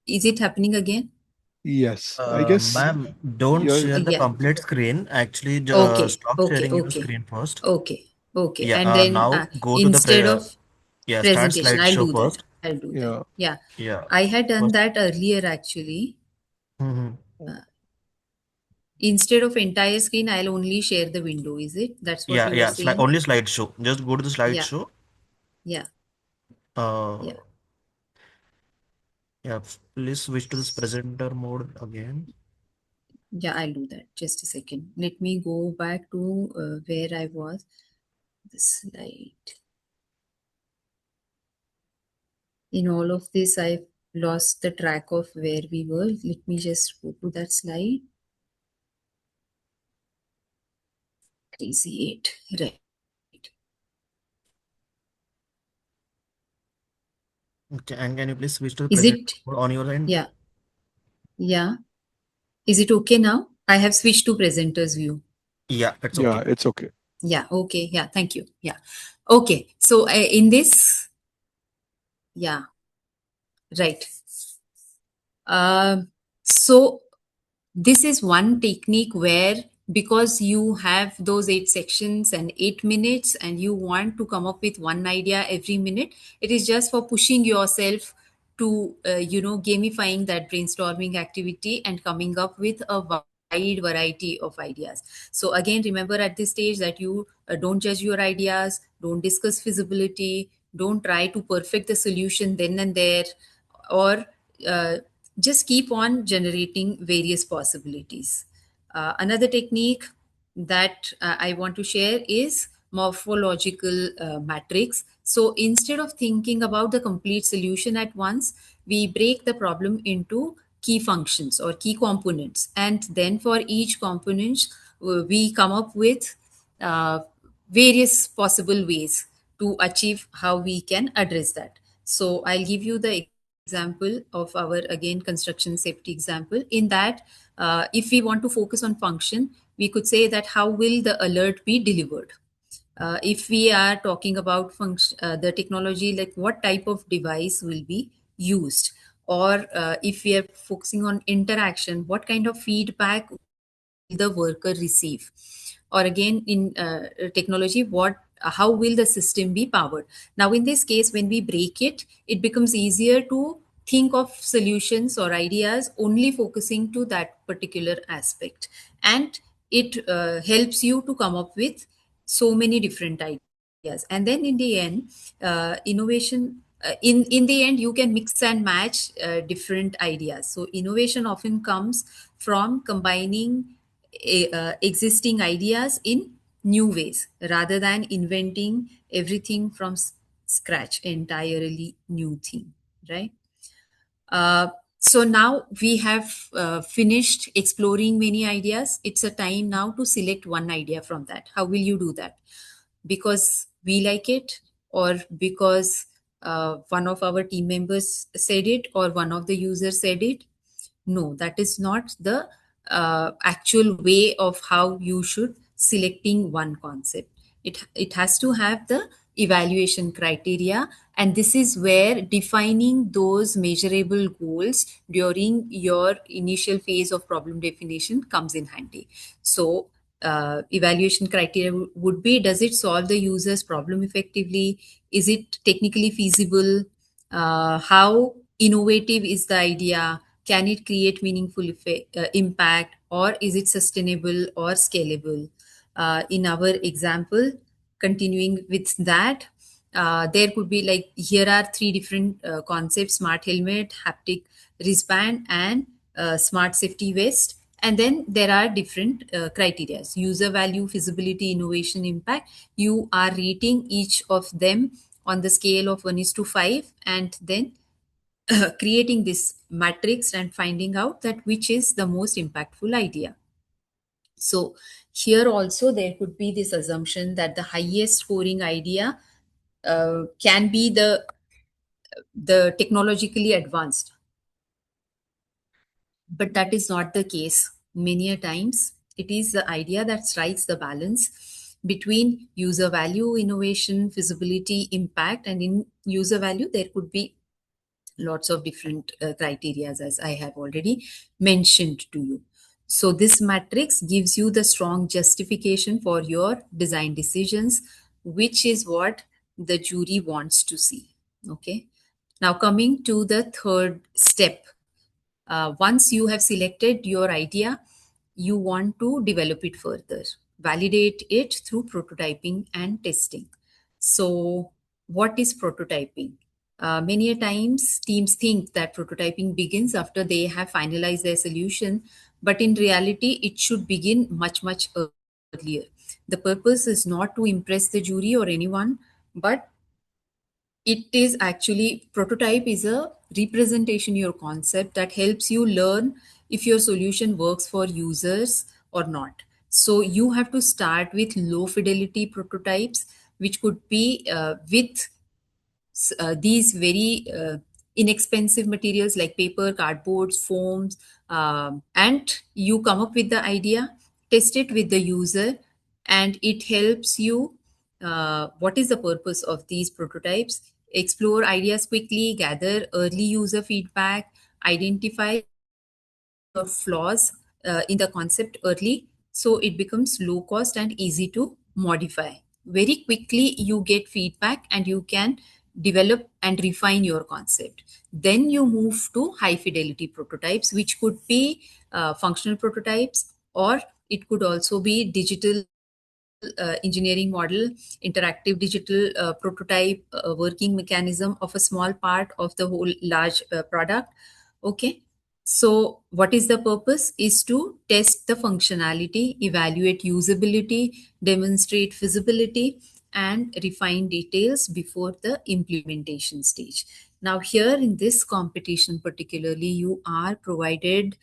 Is it happening again? Yes, I guess Ma'am, don't you're. share the Yeah. complete screen. Actually, Okay. stop Okay. sharing your Okay. screen first. Okay. Yeah, And then now go to the instead of yeah, start presentation, I'll slideshow do that. first. I'll do that. Yeah. Yeah. Yeah. I had done First. that earlier actually. Mhm. Instead of entire screen, I'll only share the window. Is it? That's what you were Yeah, saying? only slideshow. Just go to the Yeah. slideshow. Yeah. Uh, Yeah. Yeah, please switch to this presenter mode again. Yeah, I'll do that. Just a second. Let me go back to where I was. The slide. In all of this, I've lost the track of where we were. Let me just go to that slide. Crazy 8. Right. Okay, and can you please switch to the Is presenter it? mode on your end? Yeah. Yeah. Is it okay now? I have switched to presenter's view. Yeah, it's Yeah, okay. it's okay. Yeah. Okay. Yeah. Thank you. Yeah. Okay. So in this, yeah. Right. So this is one technique where, because you have those 8 sections and 8 minutes and you want to come up with one idea every minute, it is just for pushing yourself to gamifying that brainstorming activity and coming up with a wide variety of ideas. So again, remember at this stage that you don't judge your ideas, don't discuss feasibility, don't try to perfect the solution then and there, or uh, just keep on generating various possibilities. Another technique that I want to share is morphological matrix. So instead of thinking about the complete solution at once, we break the problem into key functions or key components. And then for each component, we come up with uh, various possible ways to achieve how we can address that. So I'll give you the example of our, again, construction safety example. In that, if we want to focus on function, we could say that how will the alert be delivered? If we are talking about the technology, like what type of device will be used, or if we are focusing on interaction, what kind of feedback the worker receive, or again in technology, what how will the system be powered? Now in this case, when we break it, it becomes easier to think of solutions or ideas only focusing to that particular aspect, and it helps you to come up with so many different ideas. And then in the end, innovation in the end, you can mix and match different ideas. So innovation often comes from combining existing ideas in new ways rather than inventing everything from scratch, entirely new thing, right? So now we have finished exploring many ideas. It's a time now to select one idea from that. How will you do that? Because we like it, or because one of our team members said it, or one of the users said it? No, that is not the actual way of how you should selecting one concept. It has to have the evaluation criteria, and this is where defining those measurable goals during your initial phase of problem definition comes in handy. So evaluation criteria would be: does it solve the user's problem effectively? Is it technically feasible? How innovative is the idea? Can it create meaningful impact, or is it sustainable or scalable? In our example, continuing with that, there could be, like, here are 3 different concepts: smart helmet, haptic wristband, and smart safety vest. And then there are different criteria: user value, feasibility, innovation, impact. You are rating each of them on the scale of 1:5, and then creating this matrix and finding out that which is the most impactful idea. So here also there could be this assumption that the highest scoring idea can be the technologically advanced, but that is not the case. Many a times it is the idea that strikes the balance between user value, innovation, feasibility, impact. And in user value there could be lots of different criteria, as I have already mentioned to you. So this matrix gives you the strong justification for your design decisions, which is what the jury wants to see. Okay. Now coming to the third step. Once you have selected your idea, you want to develop it further, validate it through prototyping and testing. So what is prototyping? Many a times, teams think that prototyping begins after they have finalized their solution, but in reality, it should begin much, much earlier. The purpose is not to impress the jury or anyone, but it is actually prototype is a representation of your concept that helps you learn if your solution works for users or not. So you have to start with low fidelity prototypes, which could be with these very inexpensive materials like paper, cardboards, foams, and you come up with the idea, test it with the user, and it helps you. What is the purpose of these prototypes? Explore ideas quickly, gather early user feedback, identify or flaws in the concept early, so it becomes low cost and easy to modify. Very quickly you get feedback and you can develop and refine your concept. Then you move to high fidelity prototypes, which could be functional prototypes, or it could also be digital engineering model, interactive digital prototype, working mechanism of a small part of the whole large product. Okay. So what is the purpose? Is to test the functionality, evaluate usability, demonstrate feasibility, and refine details before the implementation stage. Now here in this competition particularly, you are provided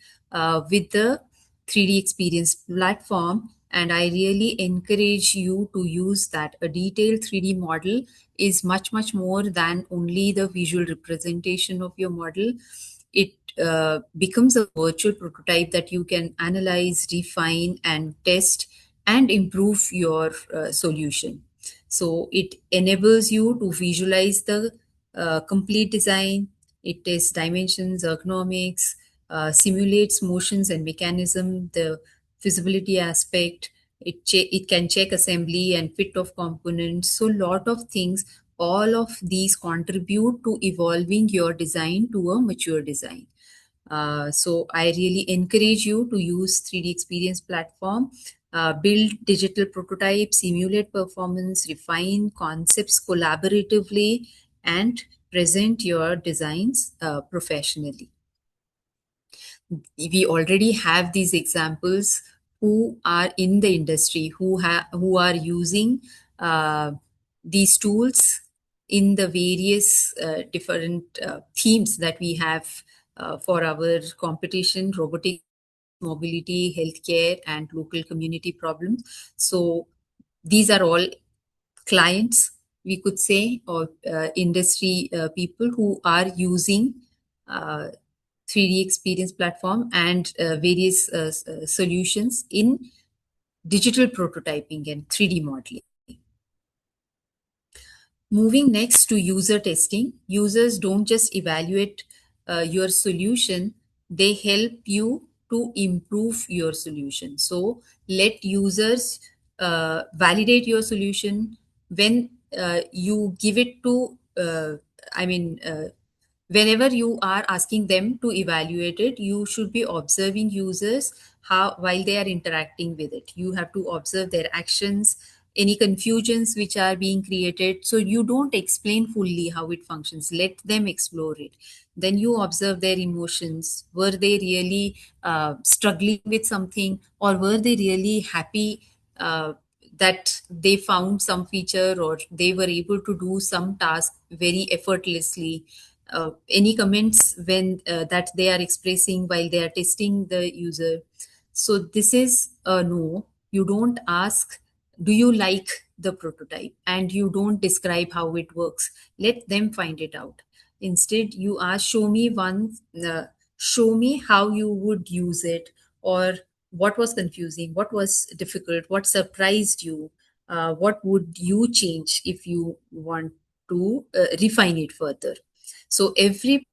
with the 3D experience platform, and I really encourage you to use that. A detailed 3D model is much, much more than only the visual representation of your model. It becomes a virtual prototype that you can analyze, refine, and test and improve your solution. So it enables you to visualize the complete design. It tests dimensions, ergonomics, simulates motions and mechanism, the feasibility aspect. It can check assembly and fit of components. So lot of things, all of these contribute to evolving your design to a mature design. So I really encourage you to use 3D experience platform, build digital prototypes, simulate performance, refine concepts collaboratively, and present your designs professionally. We already have these examples who are in the industry, who are using these tools in the various different themes that we have for our competition: robotics, mobility, healthcare, and local community problems. So these are all clients, we could say, or industry people who are using 3D experience platform and various solutions in digital prototyping and 3D modeling. Moving next to user testing. Users don't just evaluate your solution, they help you to improve your solution. So let users validate your solution. When you give it to, whenever you are asking them to evaluate it, you should be observing users how while they are interacting with it. You have to observe their actions, any confusions which are being created. So you don't explain fully how it functions. Let them explore it. Then you observe their emotions. Were they really struggling with something, or were they really happy that they found some feature, or they were able to do some task very effortlessly? Any comments when that they are expressing while they are testing the user? So this is a no. You don't ask, do you like the prototype, and you don't describe how it works. Let them find it out. Instead you ask, show me how you would use it, or what was confusing, what was difficult, what surprised you, what would you change if you want to refine it further. So every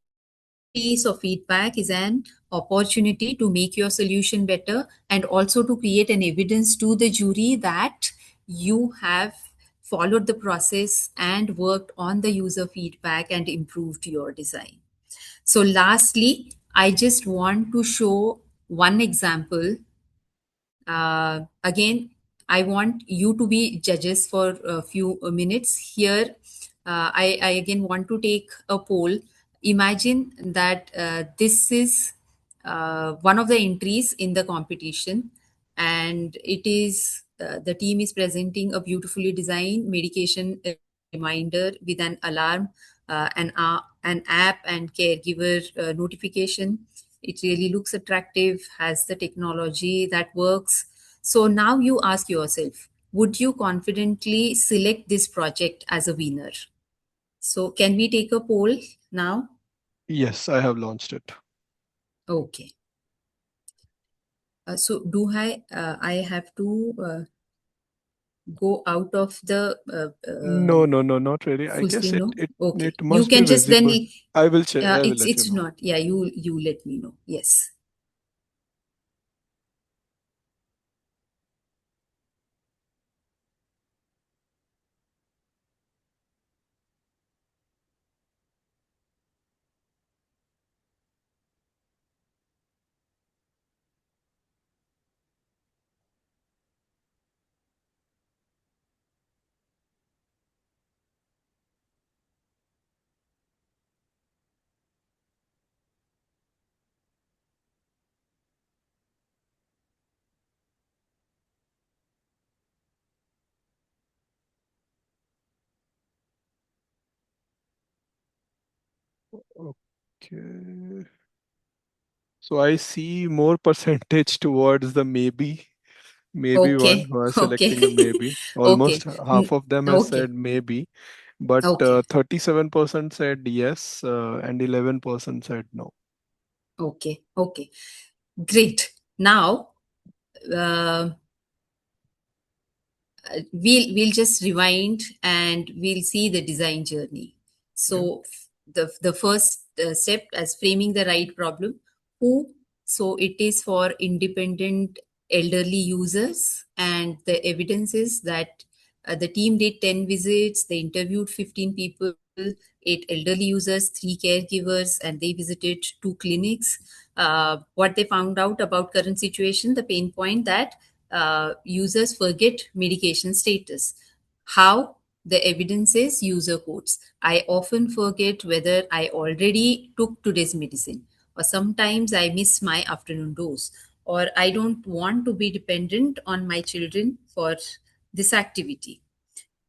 piece of feedback is an opportunity to make your solution better, and also to create an evidence to the jury that you have followed the process and worked on the user feedback and improved your design. So lastly, I just want to show one example. Again, I want you to be judges for a few minutes here. I again want to take a poll. Imagine that this is one of the entries in the competition, and it is the team is presenting a beautifully designed medication reminder with an alarm, an app, and caregiver notification. It really looks attractive, has the technology that works. So now you ask yourself, would you confidently select this project as a winner? So can we take a poll now? Yes, I have launched it. Okay. So do I have to go out of the No, no, no, not really. I full guess screen? it No. it Okay. it You must be can just then. visible. I will check. I will let you It's know. not. Yeah. You let me know. Yes. Okay. So I see more percentage towards the maybe one Okay. who are Okay. selecting a maybe. Okay. Almost half of them has Okay. said maybe, but Okay. 37% said yes, and 11% said no. Okay. Okay. Great. Now, uh, we'll just rewind and we'll see the design journey. Yeah. So the first step as framing the right problem. Who? So it is for independent elderly users, and the evidence is that the team did 10 visits, they interviewed 15 people, 8 elderly users, 3 caregivers, and they visited 2 clinics. What they found out about current situation, the pain point that users forget medication status. How? The evidence is user quotes. I often forget whether I already took today's medicine, or sometimes I miss my afternoon dose, or I don't want to be dependent on my children for this activity.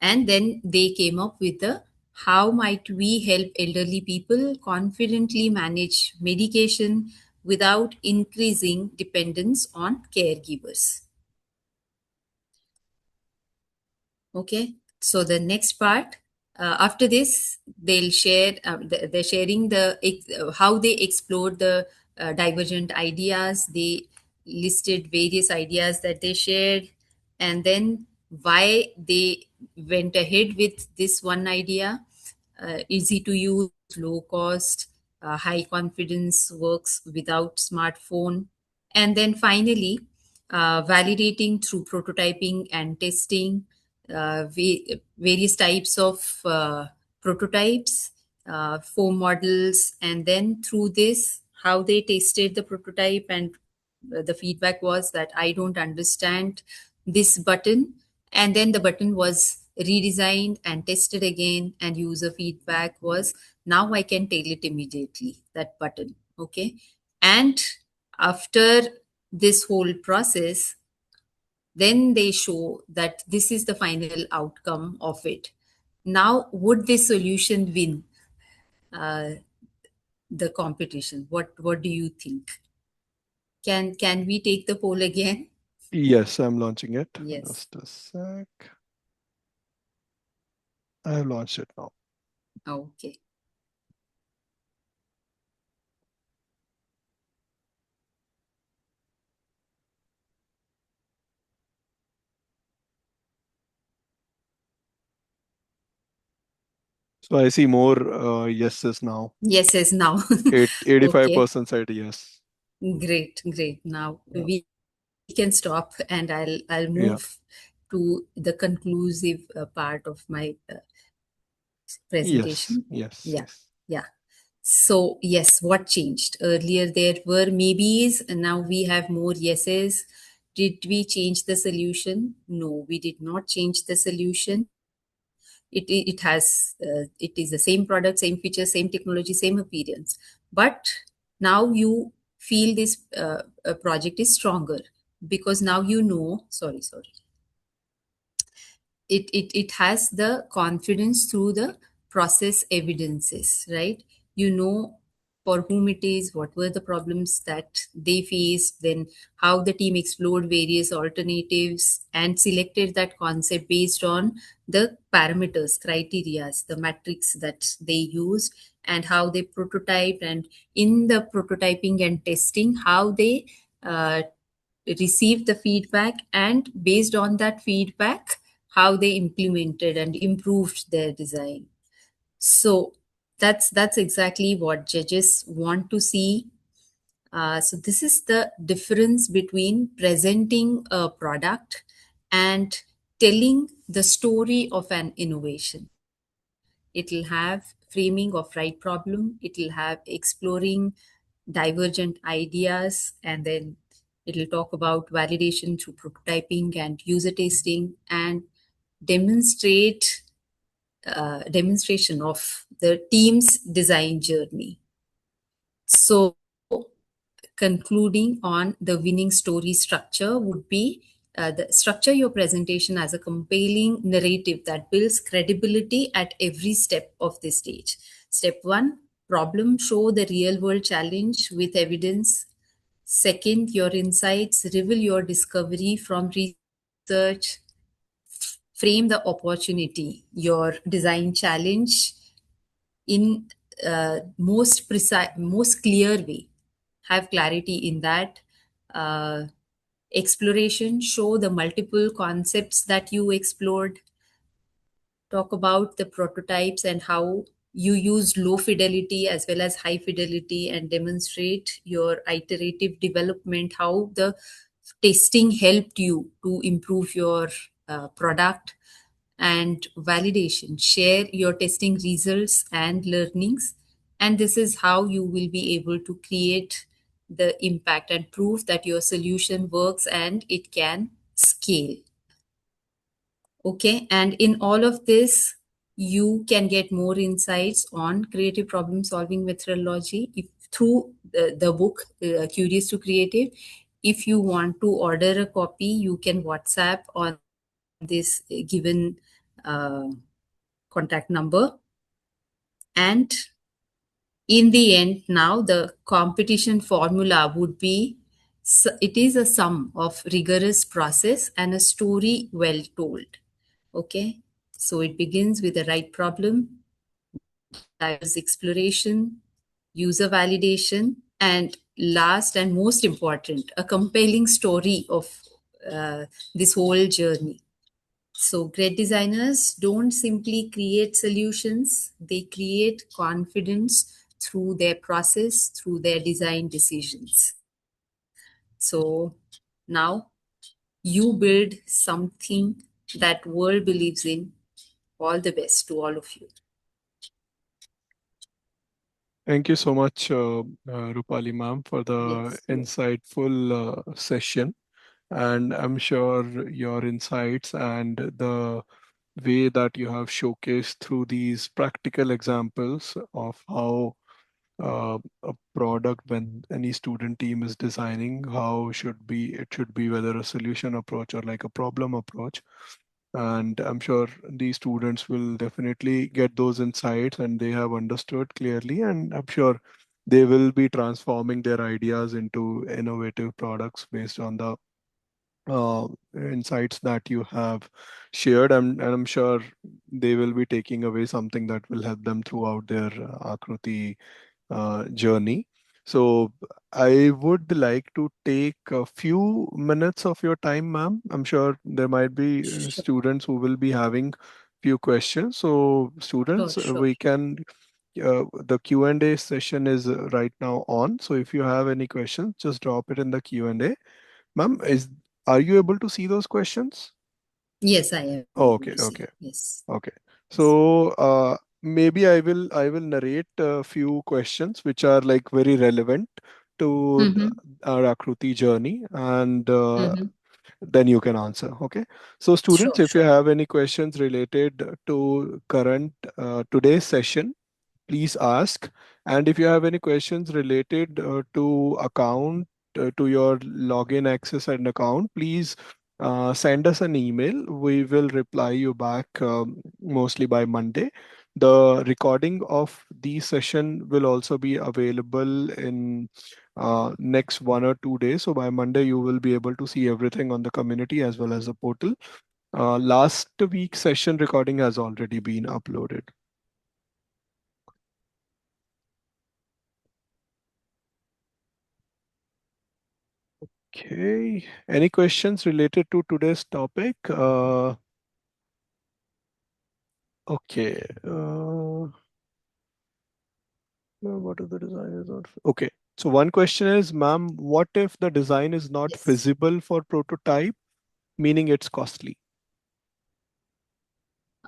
And then they came up with the how might we help elderly people confidently manage medication without increasing dependence on caregivers. Okay, so the next part, after this, they'll share. They're sharing how they explored the divergent ideas. They listed various ideas that they shared, and then why they went ahead with this one idea. Easy to use, low cost, high confidence, works without smartphone, and then finally validating through prototyping and testing various types of prototypes, 4 models, and then through this, how they tested the prototype, and the feedback was that I don't understand this button. And then the button was redesigned and tested again, and user feedback was now I can tell it immediately, that button. Okay. And after this whole process, then they show that this is the final outcome of it. Now, would this solution win uh, the competition? What do you think? Can we take the poll again? Yes, I'm launching it. Yes. Just a sec. I have launched it now. Okay. So I see more yeses now. Yeses now. 85% said yes. Great, great. Now Yeah. we can stop, and I'll move to the conclusive part of my Yes, presentation. yes, Yeah, yes. yeah. So yes, what changed? Earlier there were maybes, and now we have more yeses. Did we change the solution? No, we did not change the solution. it has it is the same product, same features, same technology, same appearance, but now you feel this project is stronger because now you know, sorry, it has the confidence through the process evidences, right? You know for whom it is, what were the problems that they faced, then how the team explored various alternatives and selected that concept based on the parameters, criterias, the metrics that they used, and how they prototyped, and in the prototyping and testing, how they received the feedback, and based on that feedback, how they implemented and improved their design. So that's exactly what judges want to see. So this is the difference between presenting a product and telling the story of an innovation. It will have framing of right problem, it will have exploring divergent ideas, and then it will talk about validation through prototyping and user testing, and demonstrate demonstration of the team's design journey. So concluding on the winning story structure would be structure your presentation as a compelling narrative that builds credibility at every step of the stage. Step 1, problem, show the real world challenge with evidence. Second, your insights, reveal your discovery from research. Frame the opportunity, your design challenge in most precise, most clear way. Have clarity in that. Exploration, show the multiple concepts that you explored. Talk about the prototypes and how you use low fidelity as well as high fidelity, and demonstrate your iterative development, how the testing helped you to improve your product. And validation, share your testing results and learnings, and this is how you will be able to create the impact and prove that your solution works and it can scale. Okay, and in all of this, you can get more insights on creative problem solving methodology if, through the book Curious to Creative. If you want to order a copy, you can WhatsApp on this given contact number. And in the end, now the competition formula would be, it is a sum of rigorous process and a story well told. Okay, so it begins with the right problem, diverse exploration, user validation, and last and most important, a compelling story of this whole journey. So great designers don't simply create solutions, they create confidence through their process, through their design decisions. So now you build something that world believes in. All the best to all of you. Thank you so much, Rupali ma'am, for the Yes. insightful session. And I'm sure your insights and the way that you have showcased through these practical examples of how a product, when any student team is designing, how it should be whether a solution approach or like a problem approach. And I'm sure these students will definitely get those insights and they have understood clearly. And I'm sure they will be transforming their ideas into innovative products based on the insights that you have shared. And I'm sure they will be taking away something that will help them throughout their Akruti journey. So I would like to take a few minutes of your time, ma'am. I'm sure there might be students who will be having few questions. So students, Sure. we can, the Q&A session is right now on. So if you have any questions, just drop it in the Q&A. Ma'am, are you able to see those questions? Yes, I am. Oh, okay, okay. Yes. Okay. So maybe I will narrate a few questions which are like very relevant to Mm-hmm. our Akruti journey. And Mm-hmm. then you can answer. Okay. So Sure, students, if you sure. have any questions related to current today's session, please ask. And if you have any questions related to account, to your login access and account, please send us an email. We will reply you back mostly by Monday. The recording of the session will also be available in next 1 or 2 days. So by Monday, you will be able to see everything on the community as well as the portal. Last week's session recording has already been uploaded. Okay. Any questions related to today's topic? Okay. What if the design is not? Okay. So one question is, ma'am, what if the design is not Yes. feasible for prototype, meaning it's costly?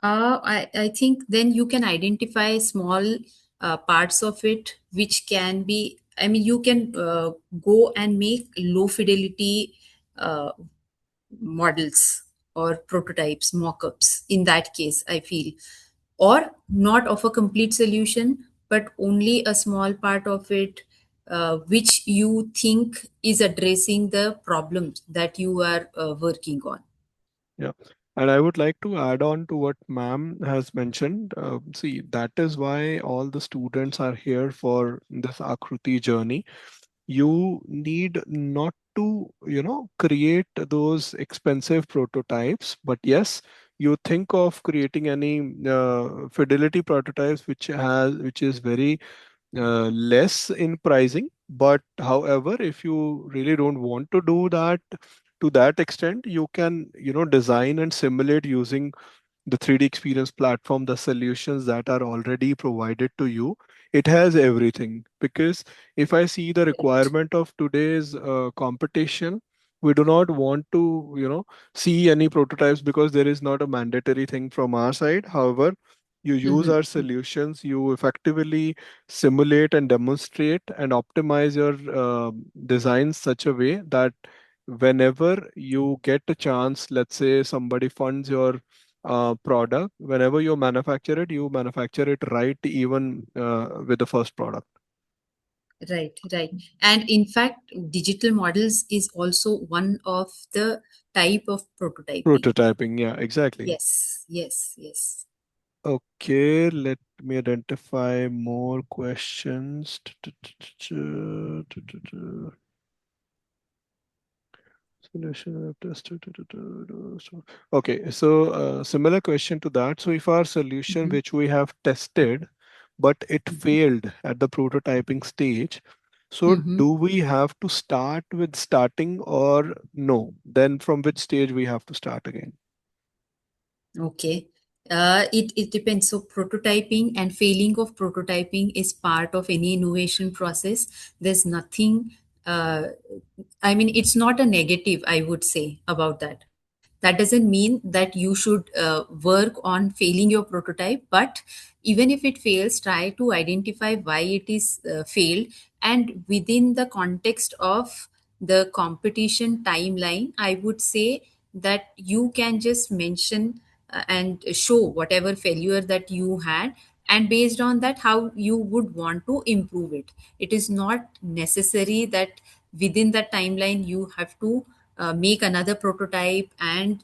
I think then you can identify small parts of it which can be, I mean, you can go and make low fidelity uh, models or prototypes, mock-ups in that case, I feel. Or not of a complete solution, but only a small part of it which you think is addressing the problems that you are working on. Yeah. And I would like to add on to what ma'am has mentioned. See, that is why all the students are here for this Akruti journey. You need not to, create those expensive prototypes, but yes, you think of creating any fidelity prototypes which is very less in pricing. But however, if you really don't want to do that to that extent, you can, design and simulate using the 3D experience platform, the solutions that are already provided to you. It has everything, because if I see the Correct. requirement of today's competition, we do not want to, see any prototypes, because there is not a mandatory thing from our side. However, you use our Mhm. solutions, you effectively simulate and demonstrate and optimize your designs such a way that whenever you get a chance, let's say somebody funds your product, whenever you manufacture it right, even with the first product. Right, right. And in fact, digital models is also one of the type of prototyping. Prototyping, yeah, exactly. Yes, yes, yes. Okay, let me identify more questions. Solution I've tested. Okay, so similar question to that. So if our solution Mhm. which we have tested, but it Mhm. failed at the prototyping stage, so Mhm. do we have to start with starting or no? Then from which stage we have to start again? Okay. It depends. So prototyping and failing of prototyping is part of any innovation process. There's nothing, uh, I mean, it's not a negative, I would say, about that. That doesn't mean that you should work on failing your prototype, but even if it fails, try to identify why it is failed. And within the context of the competition timeline, I would say that you can just mention and show whatever failure that you had, and based on that how you would want to improve it. It is not necessary that within that timeline you have to make another prototype and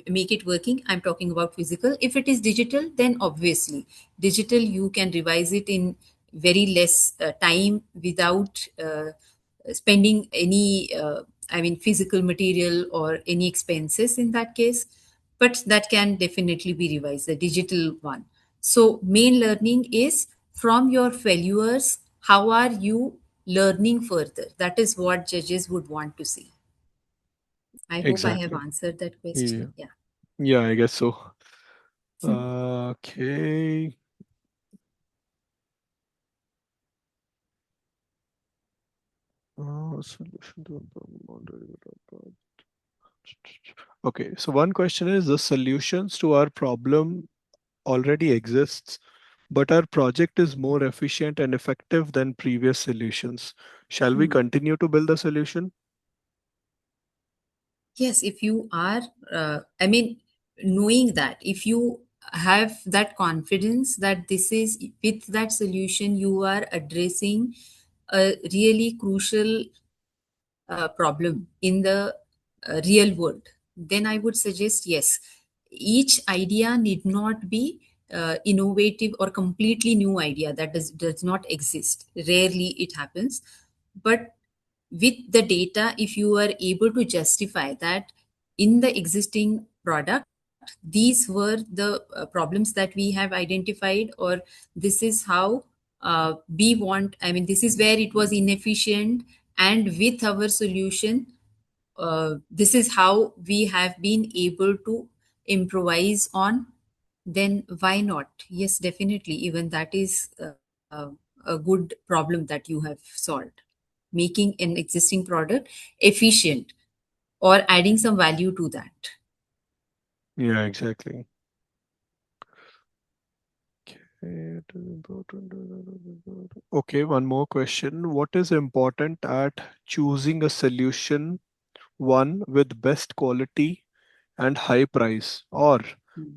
make it working. I'm talking about physical. If it is digital, then obviously digital you can revise it in very less time without spending any I mean physical material or any expenses in that case. But that can definitely be revised, the digital one. So main learning is from your failures, how are you learning further? That is what judges would want to see. I hope I have Exactly. answered that Yeah. question. Yeah. Yeah, I guess so. Okay. Solution to a problem already without. Okay, so one question is, the solutions to our problem already exists, but our project is more efficient and effective than previous solutions. Shall we Hmm. continue to build the solution? Yes, if you are, knowing that, if you have that confidence that this is with that solution, you are addressing a really crucial problem in the real world, then I would suggest yes, each idea need not be innovative or completely new idea that does not exist. Rarely it happens. But with the data, if you are able to justify that in the existing product, these were the problems that we have identified, or this is how we want, this is where it was inefficient, and with our solution, this is how we have been able to improvise on, then why not? Yes, definitely. Even that is a good problem that you have solved. Making an existing product efficient or adding some value to that. Yeah, exactly. Okay, it is important. Okay, one more question. What is important at choosing a solution, one with best quality and high price, or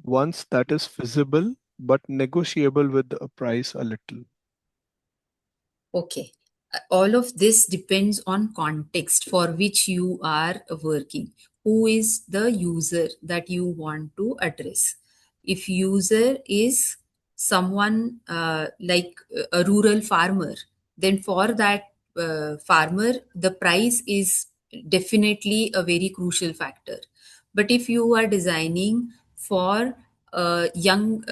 ones that is feasible but negotiable with the price a little? Okay. All of this depends on context for which you are working. Who is the user that you want to address? If user is someone like a rural farmer, then for that farmer, the price is definitely a very crucial factor. But if you are designing for a young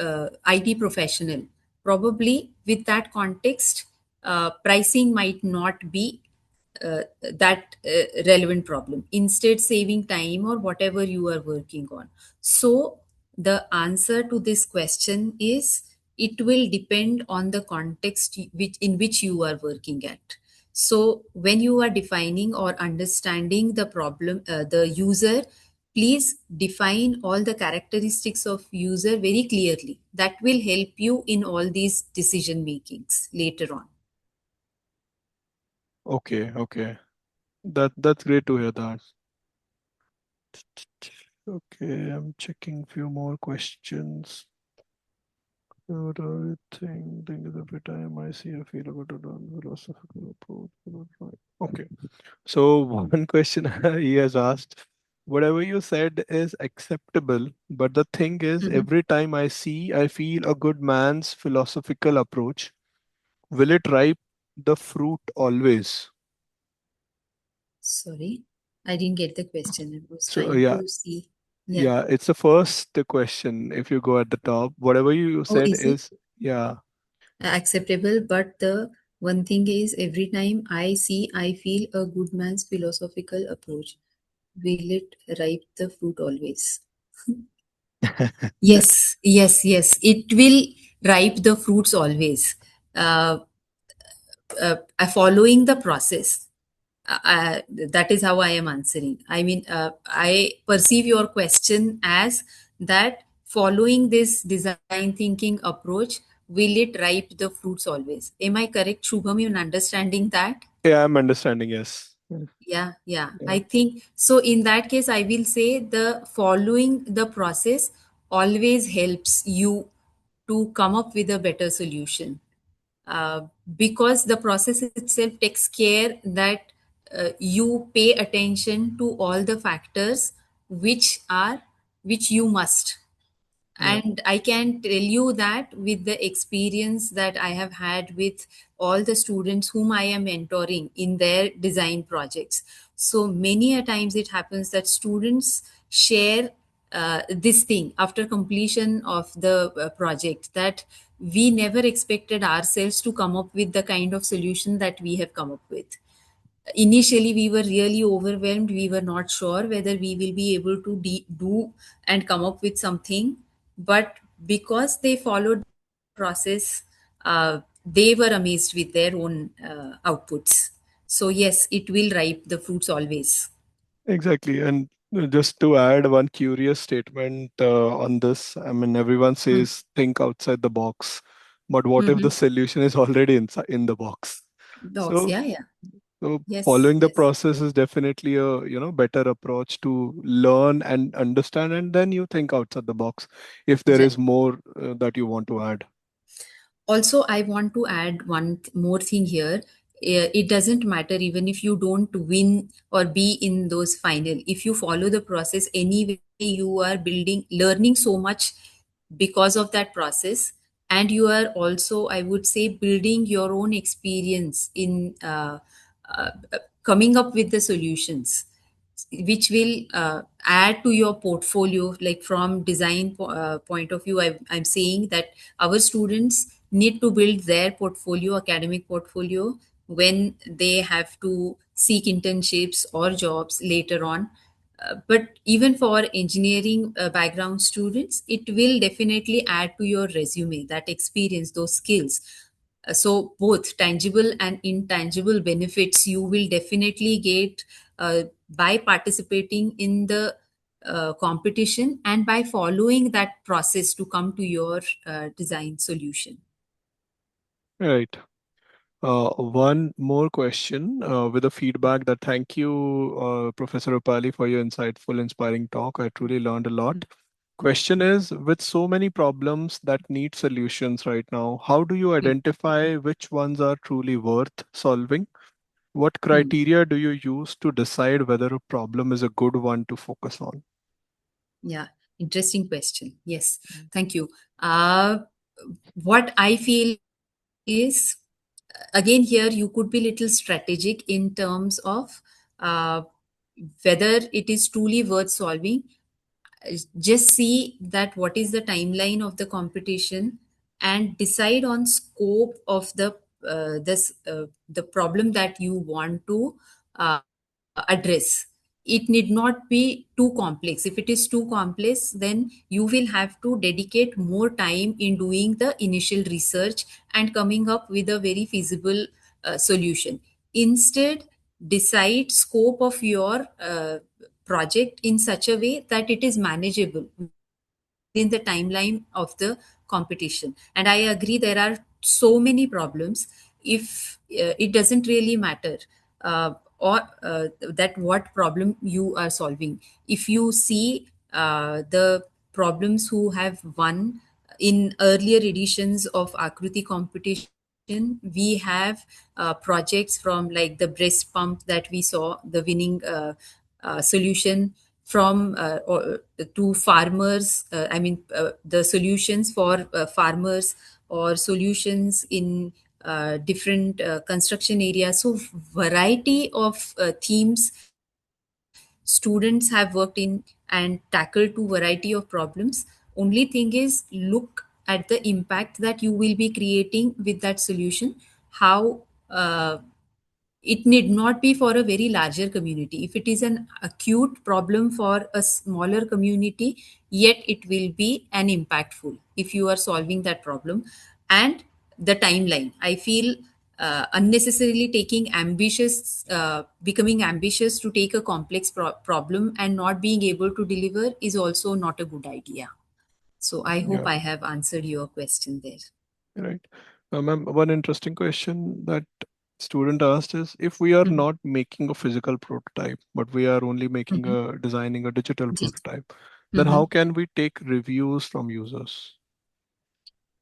IT professional, probably with that context, pricing might not be that relevant problem. Instead, saving time or whatever you are working on. So the answer to this question is it will depend on the context in which you are working at. So when you are defining or understanding the problem, the user, please define all the characteristics of user very clearly. That will help you in all these decision makings later on. Okay, okay. That's great to hear that. Okay, I'm checking few more questions. What are you think is every time I see a feel about a philosophical approach. Okay. So one question he has asked, whatever you said is acceptable, but the thing is, Mhm. every time I see, I feel a good man's philosophical approach. Will it ripe the fruit always? Sorry, I didn't get the question. I was So trying yeah, to see. Yeah. yeah, it's the first question. If you go at the top, whatever you Oh, said is it is, yeah, acceptable? But the one thing is, every time I see, I feel a good man's philosophical approach. Will it ripe the fruit always? Yes, yes, yes. It will ripe the fruits always. Uh, Following the process. That is how I am answering. I perceive your question as that following this design thinking approach, will it ripe the fruits always? Am I correct, Shubham, in understanding that? yeah, I'm understanding. Yes. Yeah, yeah. Yeah. I think so. In that case, I will say the following the process always helps you to come up with a better solution. uh, because the process itself takes care that you pay attention to all the factors which you must. Yeah. And I can tell you that with the experience that I have had with all the students whom I am mentoring in their design projects. So many a times it happens that students share this thing after completion of the project, that we never expected ourselves to come up with the kind of solution that we have come up with. Initially we were really overwhelmed, we were not sure whether we will be able to do and come up with something, but because they followed the process, they were amazed with their own outputs. So yes, it will ripe the fruits always. Exactly. And just to add one curious statement on this, I mean, everyone Hmm. says think outside the box, but what if Mm-hmm. the solution is already inside in the box? Dogs, So yeah, yeah. So Yes, following the yes. process is definitely a better approach to learn and understand, and then you think outside the box if there Right. is more that you want to add. Also, I want to add one more thing here. It doesn't matter even if you don't win or be in those final. If you follow the process anyway, you are building, learning so much because of that process, and you are also, I would say, building your own experience in uh, coming up with the solutions, which will add to your portfolio. Like from design point of view, I'm saying that our students need to build their portfolio, academic portfolio, when they have to seek internships or jobs later on. But even for engineering background students, it will definitely add to your resume, that experience, those skills. So both tangible and intangible benefits you will definitely get by participating in the competition and by following that process to come to your design solution. Right. One more question with a feedback that thank you, Professor Upali, for your insightful, inspiring talk. I truly learned a lot. Question is, with so many problems that need solutions right now, how do you identify which ones are truly worth solving? What Hmm. criteria do you use to decide whether a problem is a good one to focus on? Yeah, interesting question. Yes, thank you. Uh, what I feel is, again, here you could be little strategic in terms of uh, whether it is truly worth solving. Just see that what is the timeline of the competition and decide on scope of the problem that you want to uh, address. It need not be too complex. If it is too complex, then you will have to dedicate more time in doing the initial research and coming up with a very feasible solution. Instead, decide scope of your project in such a way that it is manageable within the timeline of the competition. And I agree, there are so many problems. If it doesn't really matter or that what problem you are solving. If you see the problems who have won in earlier editions of Akruti competition, we have projects from like the breast pump that we saw, the winning solution from to farmers. The solutions for farmers or solutions in different construction areas. So variety of themes students have worked in and tackled to variety of problems. Only thing is, look at the impact that you will be creating with that solution. How it need not be for a very larger community. If it is an acute problem for a smaller community, yet it will be an impactful if you are solving that problem. And the timeline, I feel unnecessarily taking ambitious becoming ambitious to take a complex problem and not being able to deliver is also not a good idea. So I hope Yeah, I have answered your question there. right. Ma'am, one interesting question that student asked is if we are Mhm. not making a physical prototype, but we are only making Mhm. a designing a digital Ji. prototype, then how Mhm. can we take reviews from users?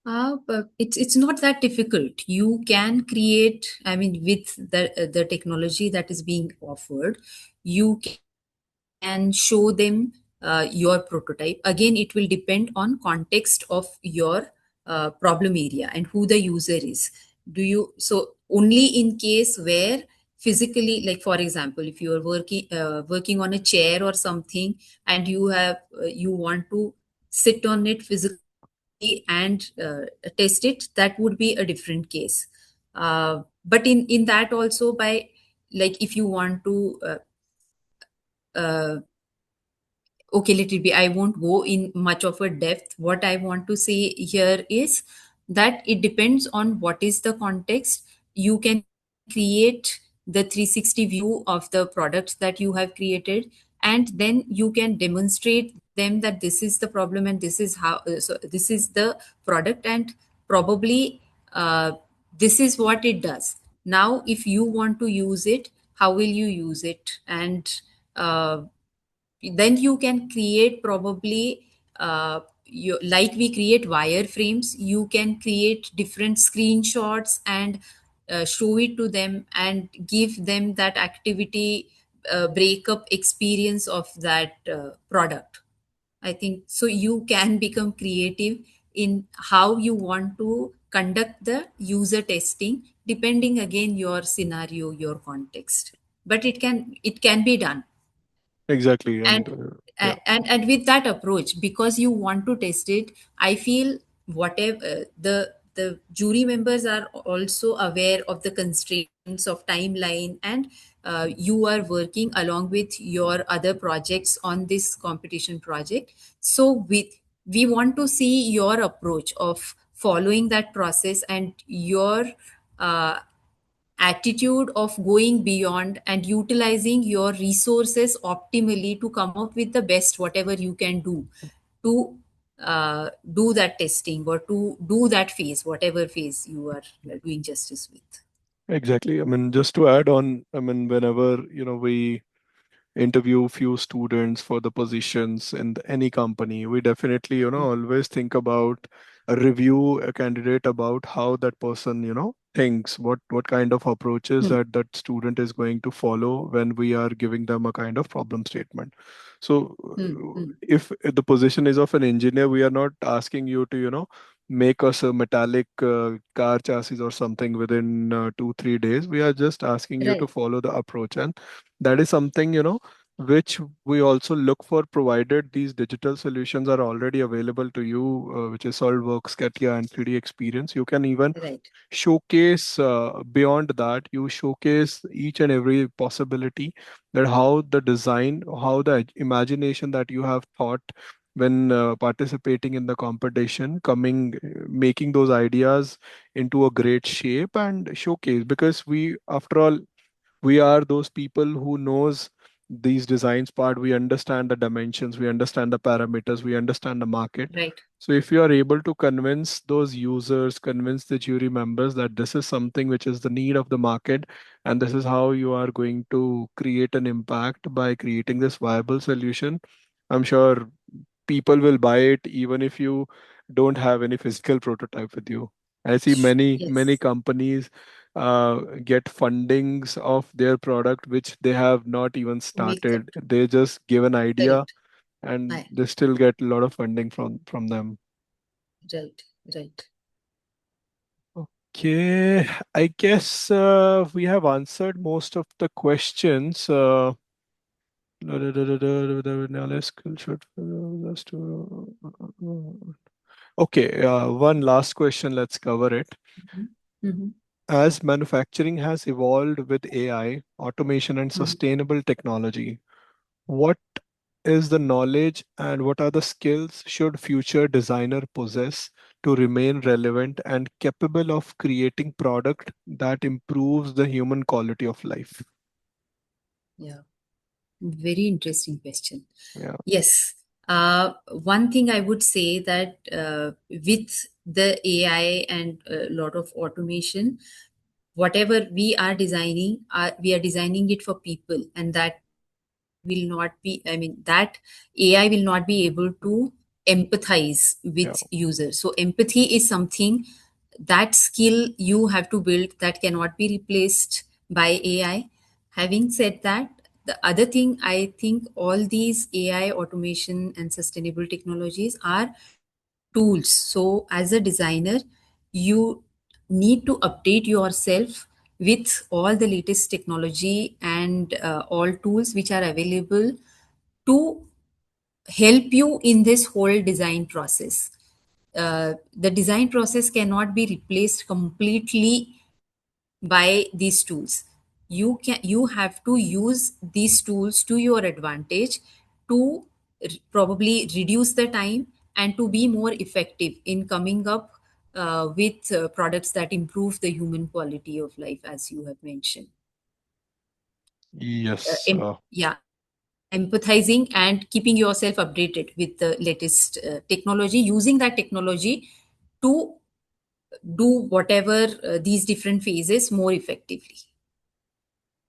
But it's not that difficult. You can create. I mean, with the technology that is being offered, you can show them your prototype. Again, it will depend on context of your problem area and who the user is. Do you so only in case where physically, like for example, if you are working on a chair or something, and you want to sit on it physically and test it, that would be a different case. But in that also, by like if you want to uh, okay, let it be, I won't go in much of a depth. What I want to say here is that it depends on what is the context. You can create the 360 view of the product that you have created, and then you can demonstrate them that this is the problem and this is how so this is the product, and probably uh, this is what it does. Now, if you want to use it, how will you use it? And then you can create probably like we create wireframes, you can create different screenshots and show it to them and give them that activity breakup experience of that product. I think so you can become creative in how you want to conduct the user testing, depending again your scenario, your context. But it can be done. Exactly. And Yeah. and with that approach, because you want to test it, I feel whatever the jury members are also aware of the constraints of timeline, and you are working along with your other projects on this competition project. So we want to see your approach of following that process and your uh, attitude of going beyond and utilizing your resources optimally to come up with the best whatever you can do to do that testing or to do that phase, whatever phase you are doing justice with. Exactly. I mean, just to add on, I mean, whenever, we interview few students for the positions in any company, we definitely, always think about review a candidate about how that person, thinks, what kind of approaches Hmm. that student is going to follow when we are giving them a kind of problem statement. So Hmm. Hmm. if the position is of an engineer, we are not asking you to, make us a metallic car chassis or something within 2 3 days. We are just asking you to Right. follow the approach, and that is something, which we also look for, provided these digital solutions are already available to you, which is SolidWorks, CATIA, and 3D Experience. You can even Right. showcase beyond that. You showcase each and every possibility, that how the design, how the imagination that you have thought when participating in the competition, making those ideas into a great shape and showcase. Because we, after all, we are those people who knows these designs part. We understand the dimensions, we understand the parameters, we understand the market. Right. So if you are able to convince those users, convince the jury members that this is something which is the need of the market, and this is how you are going to create an impact by creating this viable solution, I'm sure people will buy it even if you don't have any physical prototype with you. I see many Yes. companies get fundings of their product which they have not even Make that started. They just give an idea, correct. and I, they still get a lot of funding from them. right. Right. Okay, I guess we have answered most of the questions. Okay, one last question. Let's cover it. Mhm. Mhm. As manufacturing has evolved with AI, automation, and Mhm. sustainable technology, what is the knowledge and what are the skills should future designer possess to remain relevant and capable of creating product that improves the human quality of life? Yeah. Very interesting question. Yeah. Yes. One thing I would say that with the AI and a lot of automation, whatever we are designing, we are designing it for people, and that will not be, I mean, that AI will not be able to empathize Yeah. with users. So, empathy is something, that skill you have to build, that cannot be replaced by AI. Having said that, the other thing, I think all these AI, automation, and sustainable technologies are tools. So, as a designer, you need to update yourself with all the latest technology and all tools which are available to help you in this whole design process. The design process cannot be replaced completely by these tools. You have to use these tools to your advantage to probably reduce the time and to be more effective in coming up with products that improve the human quality of life, as you have mentioned. Yes. Yeah, empathizing and keeping yourself updated with the latest technology, using that technology to do whatever these different phases more effectively.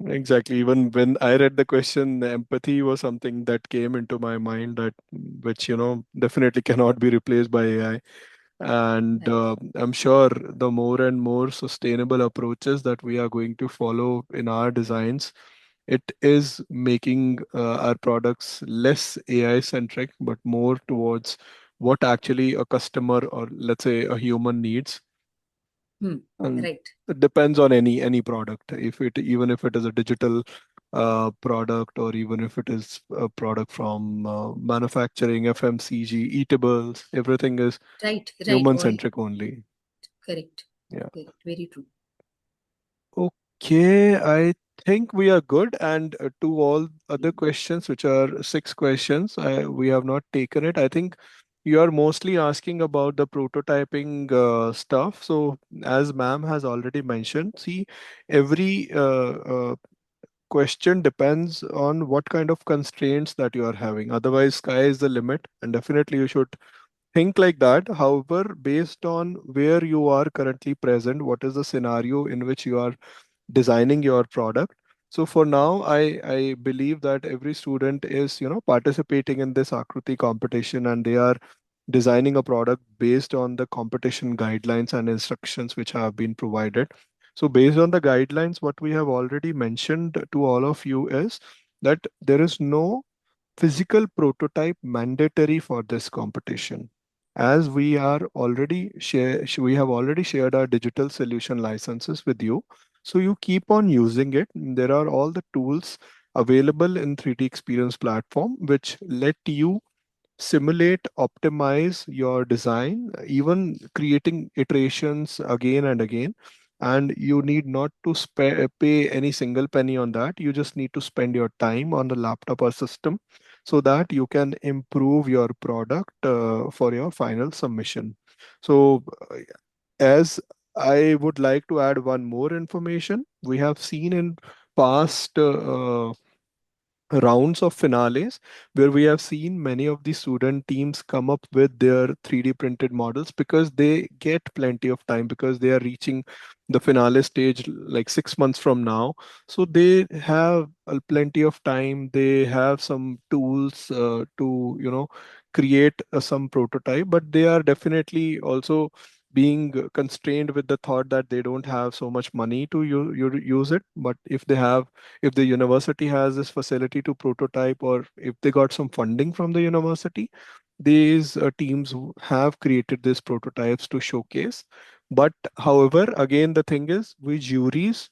Exactly. Even when I read the question, empathy was something that came into my mind, that which, definitely cannot be replaced by AI. And I'm sure the more and more sustainable approaches that we are going to follow in our designs, it is making our products less AI centric, but more towards what actually a customer, or let's say a human, needs. And Right. it depends on any product. If it even if it is a digital product, or even if it is a product from manufacturing, FMCG, eatables, everything is Right. human All centric only. correct. Yeah. Correct. Very true. Okay, I think we are good. And to all other questions, which are 6 questions, we have not taken it. I think you are mostly asking about the prototyping stuff. So, as ma'am has already mentioned, see, every question depends on what kind of constraints that you are having. Otherwise, sky is the limit, and definitely you should think like that. However, based on where you are currently present, what is the scenario in which you are designing your product. So for now, I believe that every student is, participating in this Akruti competition, and they are designing a product based on the competition guidelines and instructions which have been provided. So based on the guidelines, what we have already mentioned to all of you is that there is no physical prototype mandatory for this competition, as we have already shared our digital solution licenses with you, so you keep on using it. There are all the tools available in 3D experience platform which let you simulate, optimize your design, even creating iterations again and again. And you need not to pay any single penny on that. You just need to spend your time on the laptop or system so that you can improve your product for your final submission. So, as I would like to add one more information, we have seen in past rounds of finales where we have seen many of the student teams come up with their 3D printed models, because they get plenty of time, because they are reaching the finale stage like 6 months from now. So they have plenty of time. They have some tools to, create some prototype, but they are definitely also being constrained with the thought that they don't have so much money to use it. But if the university has this facility to prototype, or if they got some funding from the university, these teams have created these prototypes to showcase. But however, again, the thing is, we juries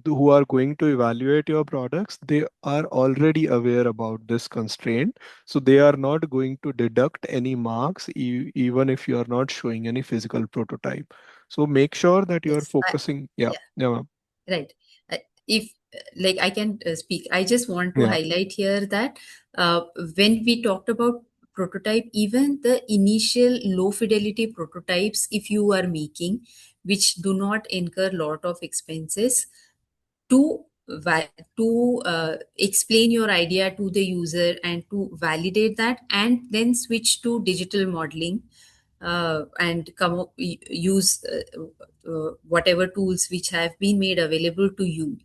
who are going to evaluate your products, they are already aware about this constraint, so they are not going to deduct any marks even if you are not showing any physical prototype. So make sure that you are Yes. focusing. Yeah, Yeah. yeah, ma'am. Right. If like I can speak, I just want to Yeah. highlight here that uh, when we talked about prototype, even the initial low fidelity prototypes, if you are making, which do not incur lot of expenses, to explain your idea to the user and to validate that, and then switch to digital modeling and use whatever tools which have been made available to you.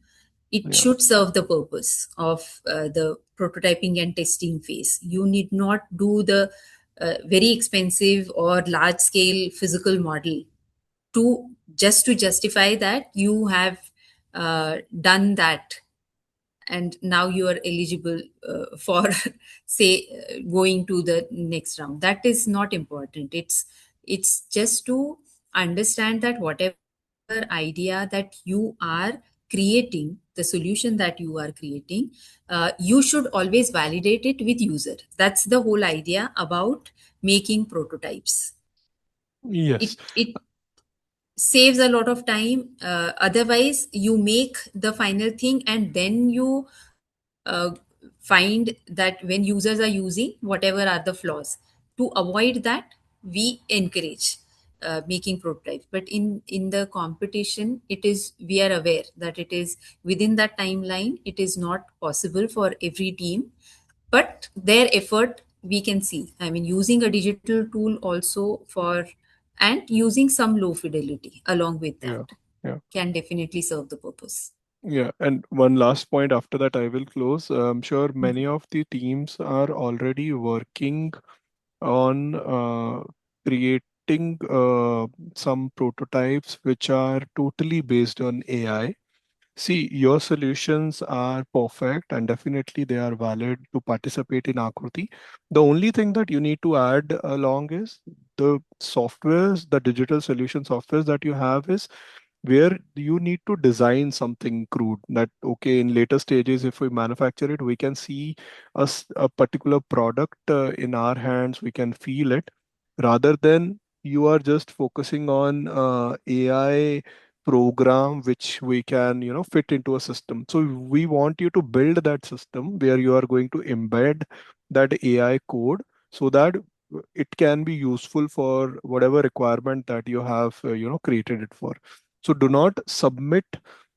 It Yeah. should serve the purpose of the prototyping and testing phase. You need not do the very expensive or large scale physical model to just to justify that you have done that and now you are eligible for say going to the next round. That is not important. It's just to understand that whatever idea that you are creating, the solution that you are creating, you should always validate it with user. That's the whole idea about making prototypes. Yes. It saves a lot of time. Otherwise, you make the final thing and then you find that when users are using, whatever are the flaws. To avoid that, we encourage making prototypes. But in the competition, it is, we are aware that it is within that timeline. It is not possible for every team, but their effort we can see. I mean, using a digital tool also for and using some low fidelity along with that Yeah. can definitely serve the purpose. Yeah, and one last point after that I will close. I'm sure many of the teams are already working on creating some prototypes which are totally based on AI. See, your solutions are perfect and definitely they are valid to participate in Akruti. The only thing that you need to add along is the softwares, the digital solution softwares that you have is where you need to design something crude that okay in later stages if we manufacture it we can see a particular product in our hands, we can feel it rather than you are just focusing on AI program which we can fit into a system. So we want you to build that system where you are going to embed that AI code so that it can be useful for whatever requirement that you have created it for. So do not submit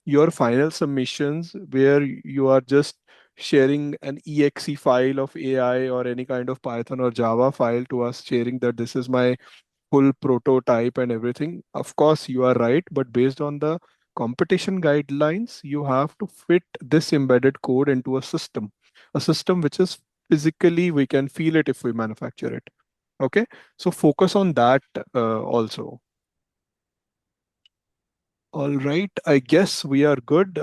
your final submissions where you are just sharing an exe file of AI or any kind of Python or Java file to us, sharing that this is my full prototype and everything. Of course, you are right, but based on the competition guidelines, you have to fit this embedded code into a system which is physically, we can feel it if we manufacture it. Okay, so focus on that also. All right, I guess we are good.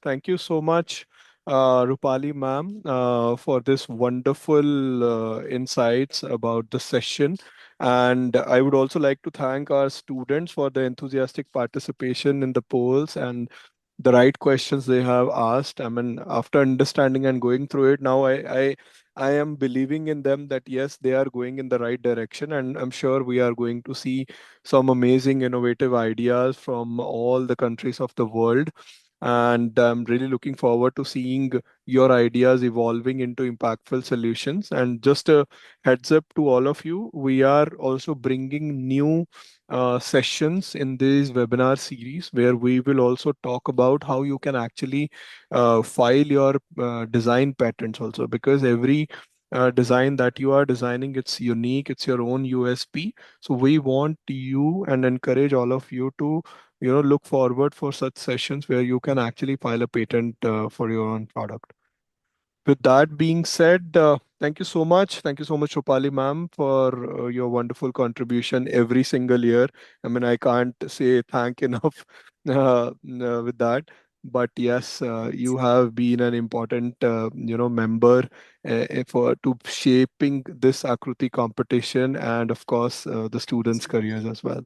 Thank you so much, Rupali ma'am, for this wonderful insights about the session. And I would also like to thank our students for the enthusiastic participation in the polls and the right questions they have asked. I mean, after understanding and going through it, now I am believing in them that yes, they are going in the right direction, and I'm sure we are going to see some amazing innovative ideas from all the countries of the world. And I'm really looking forward to seeing your ideas evolving into impactful solutions. And just a heads up to all of you, we are also bringing new sessions in this webinar series where we will also talk about how you can actually file your design patents also, because every design that you are designing, it's unique, it's your own USP. So we want you and encourage all of you to look forward for such sessions where you can actually file a patent for your own product. With that being said, thank you so much. Thank you so much, Rupali ma'am, for your wonderful contribution every single year. I mean, I can't say thank enough with that. But yes, you have been an important, member for to shaping this Akruti competition and, of course, the students' careers as well.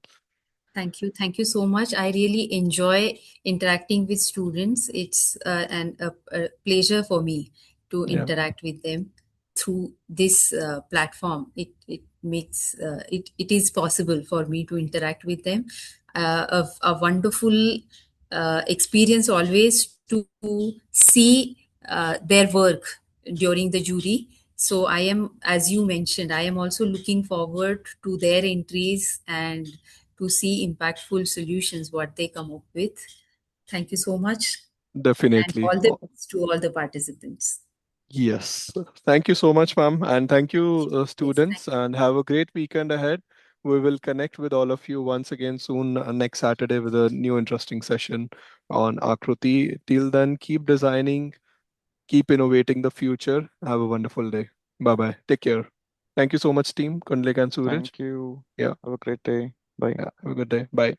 Thank you. Thank you so much. I really enjoy interacting with students. It's a pleasure for me to Yeah. interact with them through this platform. It makes it is possible for me to interact with them. A wonderful experience always to see their work during the jury. So I am, as you mentioned, I am also looking forward to their entries and to see impactful solutions what they come up with. Thank you so much, and Definitely. all the best to all the participants. Yes. Thank you so much, ma'am. And thank you, students, and have a great weekend ahead. We will connect with all of you once again soon next Saturday with a new interesting session on Akruti. Till then, keep designing, keep innovating the future. Have a wonderful day. Bye bye. Take care. Thank you so much, team. Kundlik and Suraj. Thank you. Yeah. Have a great day. Bye. Yeah. Have a good day. Bye.